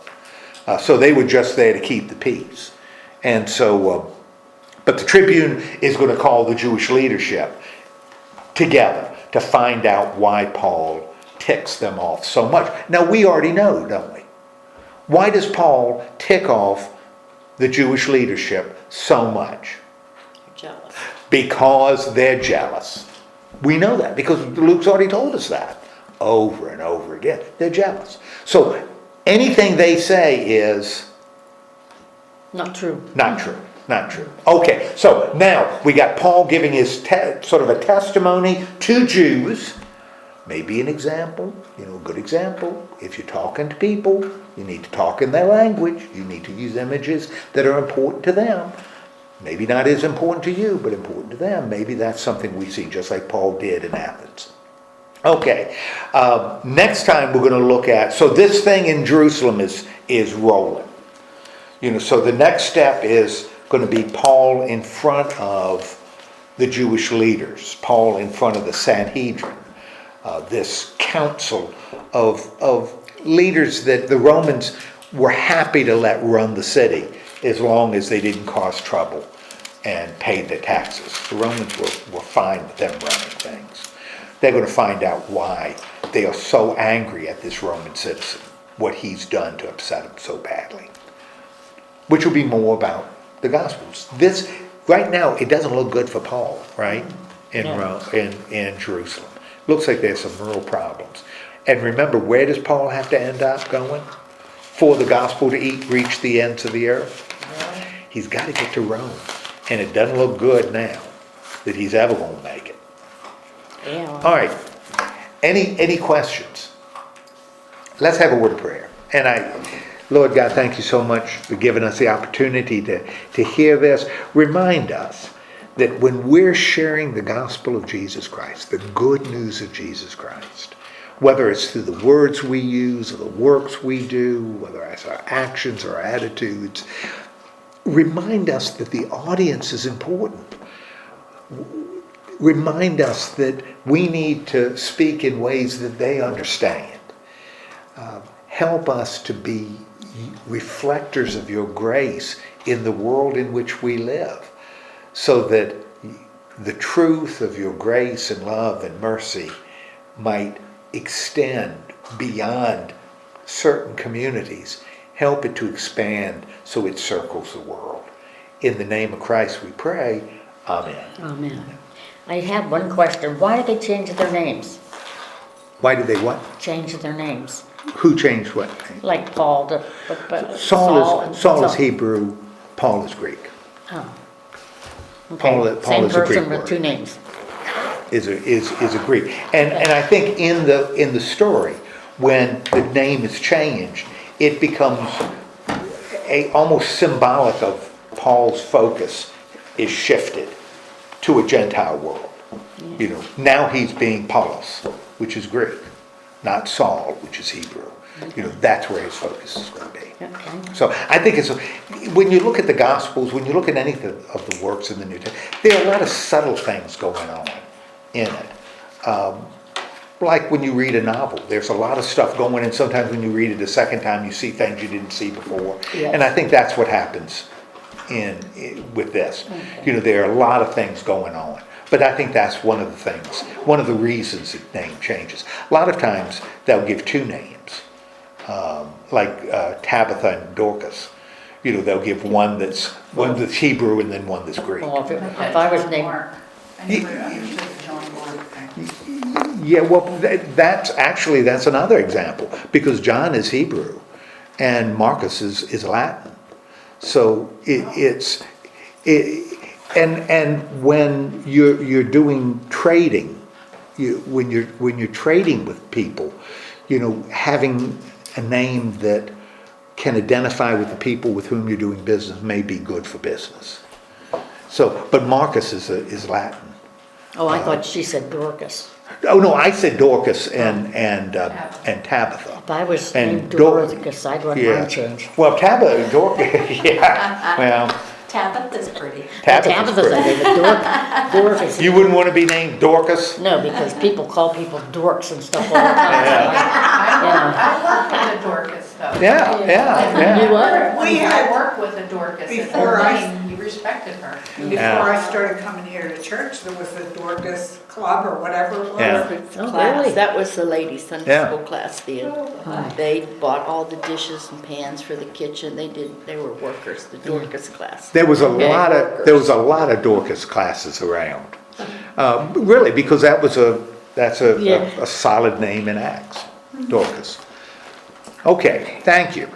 [SPEAKER 1] So they were just there to keep the peace. And so, but the tribune is going to call the Jewish leadership together to find out why Paul ticks them off so much. Now we already know, don't we? Why does Paul tick off the Jewish leadership so much?
[SPEAKER 5] Jealous.
[SPEAKER 1] Because they're jealous. We know that because Luke's already told us that over and over again. They're jealous. So anything they say is
[SPEAKER 2] Not true.
[SPEAKER 1] not true. Not true. Okay, so now we got Paul giving his sort of a testimony to Jews. Maybe an example, a good example. If you're talking to people, you need to talk in their language. You need to use images that are important to them. Maybe not as important to you, but important to them. Maybe that's something we see just like Paul did in Athens. Okay, next time we're going to look at, so this thing in Jerusalem is rolling. So the next step is going to be Paul in front of the Jewish leaders, Paul in front of the Sanhedrin, this council of leaders that the Romans were happy to let run the city as long as they didn't cause trouble and paid their taxes. The Romans were fine with them running things. They're going to find out why they are so angry at this Roman citizen, what he's done to upset them so badly. Which will be more about the Gospels. This, right now, it doesn't look good for Paul, right? In Rome, in Jerusalem. Looks like there's some real problems. And remember, where does Paul have to end up going? For the gospel to reach the ends of the earth? He's got to get to Rome. And it doesn't look good now that he's ever going to make it.
[SPEAKER 2] Yeah.
[SPEAKER 1] All right. Any questions? Let's have a word of prayer. And Lord God, thank you so much for giving us the opportunity to hear this. Remind us that when we're sharing the gospel of Jesus Christ, the good news of Jesus Christ, whether it's through the words we use or the works we do, whether it's our actions or our attitudes, remind us that the audience is important. Remind us that we need to speak in ways that they understand. Help us to be reflectors of your grace in the world in which we live, so that the truth of your grace and love and mercy might extend beyond certain communities. Help it to expand so it circles the world. In the name of Christ we pray. Amen.
[SPEAKER 2] Amen. I have one question. Why did they change their names?
[SPEAKER 1] Why did they what?
[SPEAKER 2] Change their names.
[SPEAKER 1] Who changed what?
[SPEAKER 2] Like Paul to
[SPEAKER 1] Saul is Hebrew, Paul is Greek.
[SPEAKER 2] Oh.
[SPEAKER 1] Paul
[SPEAKER 2] Okay.
[SPEAKER 1] is
[SPEAKER 2] Same
[SPEAKER 1] a Greek
[SPEAKER 2] person
[SPEAKER 1] word.
[SPEAKER 2] with two names.
[SPEAKER 1] Is a Greek. And I think in the story, when the name is changed, it becomes almost symbolic of Paul's focus is shifted to a Gentile world. Now he's being Paulos, which is Greek. not Saul, which is Hebrew. You know, that's where his focus is going to be.
[SPEAKER 2] Okay.
[SPEAKER 1] So I think when you look at the Gospels, when you look at any of the works in the New Testament, there are a lot of subtle things going on in it. Like when you read a novel, there's a lot of stuff going in. Sometimes when you read it a second time, you see things you didn't see before.
[SPEAKER 2] Yes.
[SPEAKER 1] And I think that's what happens with this. You know, there are a lot of things going on. But I think that's one of the things, one of the reasons the name changes. A lot of times they'll give two names, like Tabitha and Dorcas. You know, they'll give one that's Hebrew and then one that's Greek.
[SPEAKER 2] Well, if I was named,
[SPEAKER 4] Mark. I never understood the John Mark thing.
[SPEAKER 1] Yeah, well, that's another example, because John is Hebrew and Marcus is Latin. So and when you're doing trading, when you're trading with people, you know, having a name that can identify with the people with whom you're doing business may be good for business. So, but Marcus is Latin.
[SPEAKER 2] oh, I thought she said Dorcas.
[SPEAKER 1] Oh no, I said Dorcas and Tabitha.
[SPEAKER 2] If I was
[SPEAKER 1] And
[SPEAKER 2] named Dorcas, I'd want
[SPEAKER 1] Yeah.
[SPEAKER 2] mine changed.
[SPEAKER 1] Well, Dorcas, yeah. Well,
[SPEAKER 5] Tabitha's pretty.
[SPEAKER 1] Tabitha's
[SPEAKER 2] I
[SPEAKER 1] pretty.
[SPEAKER 2] gave it Dorcas.
[SPEAKER 1] You wouldn't want to be named Dorcas?
[SPEAKER 2] No, because people call people dorks and stuff all the time.
[SPEAKER 4] I worked with a Dorcas though.
[SPEAKER 1] Yeah.
[SPEAKER 2] You what?
[SPEAKER 3] We had-
[SPEAKER 4] I worked with a Dorcas, and
[SPEAKER 3] Before I-
[SPEAKER 4] Elaine, you respected her.
[SPEAKER 3] Before I started coming here to church, there was a Dorcas Club or whatever it was.
[SPEAKER 1] Yeah.
[SPEAKER 2] Oh,
[SPEAKER 7] Class,
[SPEAKER 2] really?
[SPEAKER 7] that was the ladies' Sunday
[SPEAKER 1] Yeah.
[SPEAKER 7] school class. They bought all the dishes and pans for the kitchen. They were workers, the Dorcas class.
[SPEAKER 1] There was a
[SPEAKER 7] Okay.
[SPEAKER 1] lot of Dorcas classes around. Really, because that's
[SPEAKER 2] Yeah.
[SPEAKER 1] a solid name in Acts, Dorcas. Okay, thank you.